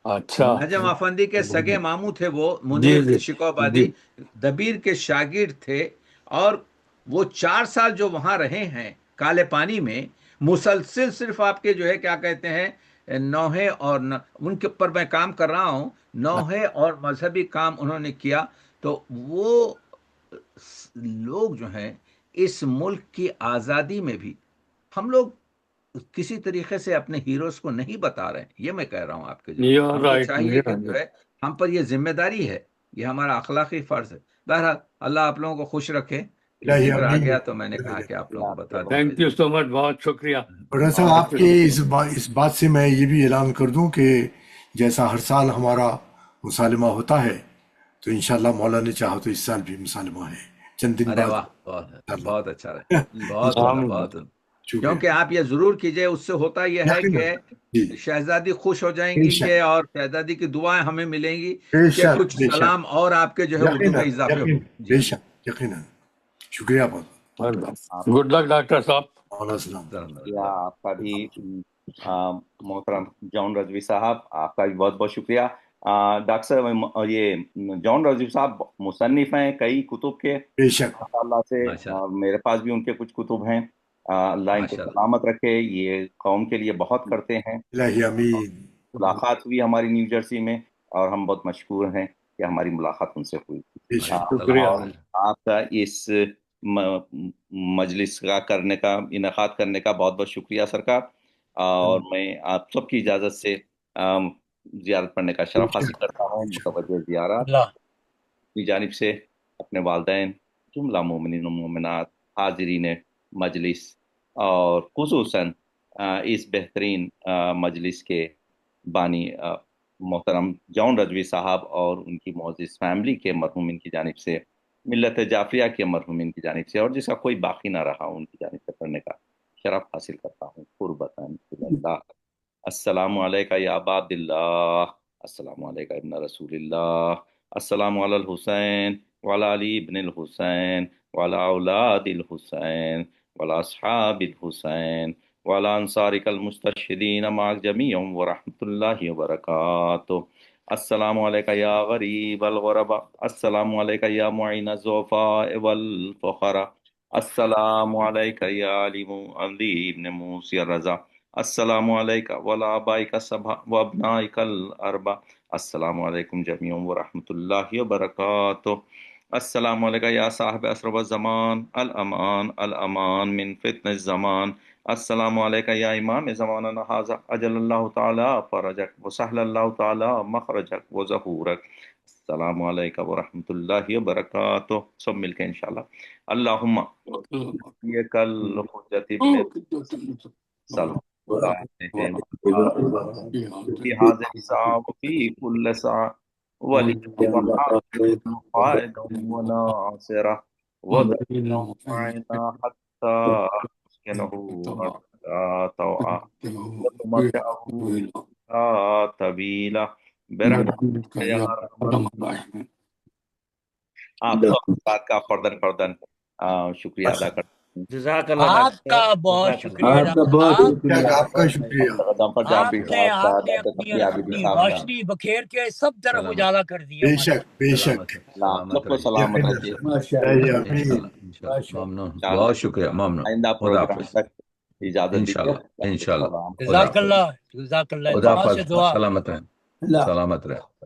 اچھا نجم آفندی کے سگے ماموں تھے وہ منیر شکوہ آبادی، دبیر کے شاگرد تھے، اور وہ 4 سال جو وہاں رہے ہیں کالے پانی میں مسلسل صرف آپ کے جو ہے کیا کہتے ہیں نوحے اور ان کے اوپر میں کام کر رہا ہوں، نوحے اور مذہبی کام انہوں نے کیا۔ تو وہ لوگ جو ہیں اس ملک کی آزادی میں بھی ہم لوگ کسی طریقے سے اپنے ہیروز کو نہیں بتا رہے ہیں، یہ میں کہہ رہا ہوں آپ کے جو ہم کو چاہیے کہ جو ہے ہم پر یہ ذمہ داری ہے، یہ ہمارا اخلاقی فرض ہے۔ بہرحال اللہ آپ لوگوں کو خوش رکھے، ذکر آ گیا تو میں نے کہا کہ آپ لوگوں کو بتا دیں۔ تھینک یو سو مچ، بہت شکریہ ڈاکٹر صاحب آپ کے اس بات سے میں یہ بھی اعلان کر دوں کہ جیسا ہر سال ہمارا مسالمہ ہوتا ہے تو انشاءاللہ مولا نے چاہا تو اس سال بھی مسالمہ ہے چند دن ارے بعد۔ واہ، بہت اچھا رہا، بہت کیونکہ آپ یہ ضرور کیجئے، اس سے ہوتا یہ ہے کہ شہزادی خوش ہو جائیں گی کہ اور شہزادی کی دعائیں ہمیں ملیں گی کہ کچھ سلام اور آپ کے جو ہے اردو میں اضافے ہو۔ بے شک، یقیناً، شکریہ بہت۔ گڈ لک ڈاکٹر صاحب۔ آپ کا بھی محترم جان رضوی صاحب، آپ کا بھی بہت بہت شکریہ۔ ڈاکٹر صاحب یہ جان رضوی صاحب مصنف ہیں کئی کتب کے، بے شک اللہ سے میرے پاس بھی ان کے کچھ کتب ہیں۔ اللہ ان کو سلامت رکھے، یہ قوم کے لیے بہت کرتے ہیں۔ الہی آمین۔ ملاقات ہوئی ہماری نیو جرسی میں اور ہم بہت مشکور ہیں کہ ہماری ملاقات ان سے ہوئی۔ اور آپ کا اس مجلس کا انعقاد کرنے کا بہت بہت شکریہ سرکار، اور میں آپ سب کی اجازت سے زیارت پڑھنے کا شرف حاصل کرتا ہوں۔ متوجہ زیارت کی جانب سے اپنے والدین، جملہ مومنین و مومنات، حاضرین مجلس اور خصوصاً اس بہترین مجلس کے بانی محترم جان رضوی صاحب اور ان کی معزز فیملی کے مرحومین کی جانب سے، ملت جعفریہ کے مرحومین کی جانب سے، اور جس کا کوئی باقی نہ رہا ان کی جانب سے پڑھنے کا شرف حاصل کرتا ہوں قربتاً اللہ۔ السلام علیکہ یا ابا عبداللہ، السلام علیکہ ابن رسول اللہ، السلام علی الحسین وعلی علی ابن الحسین وعلی اولاد الحسین وعلی اصحاب الحسین وعلی انصارک المستشہدین معک جمیع ورحمۃ اللہ وبرکاتہ۔ السلام علیکہ یا غریب الغرباء، السلام علیکہ یا معین الضعفاء والفقراء، السلام علیکہ یا علیم علی ابن موسی الرضا، السلام علیکہ وعلی آبائک السبع وابنائک الاربع، السلام علیکم جمیع ورحمۃ اللہ وبرکاتہ۔ السلام علیکہ یا صاحب اسر الزمان، الامان الامان من فتن الزمان، السلام علیکہ یا امام زماننا ھذا، اجل اللہ تعالی فرجک وسہل اللہ تعالی مخرجک وظہورک، السلام علیکہ ورحمۃ اللہ وبرکاتہ۔ سب مل کے انشاءاللہ اللہم یہ کل حجت ابن سلام فی حاضر ساعہ وفی کل ساعہ ولی قائد وناصرہ ودعنا معنا حتی اسکنہ طوعا وتمتعه طویلا برحمتک یا ارحم۔ آپ سب کا فردن شکریہ ادا کرتے ہیں۔ جزاک اللہ آپ کا بہت شکریہ، آپ کا شکریہ۔ آپ نے اپنی روشنی بکھیر کے سب طرف اجالا کر دیا۔ بے شک بے شک، سب کو سلامت رکھیے۔ ممنون، بہت شکریہ، ممنون، آئندہ خدا پروگرام حافظ، تک اجازت دیجیے۔ انشاءاللہ، جزاک اللہ، جزاک اللہ، خدا دعا سے حافظ، دعا۔ سلامت رہیں۔ سلامت رہے.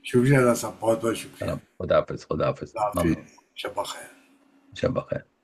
شکریہ صاحب، بہت بہت شکریہ. خدا حافظ. خدا حافظ. شب بخیر. شب بخیر.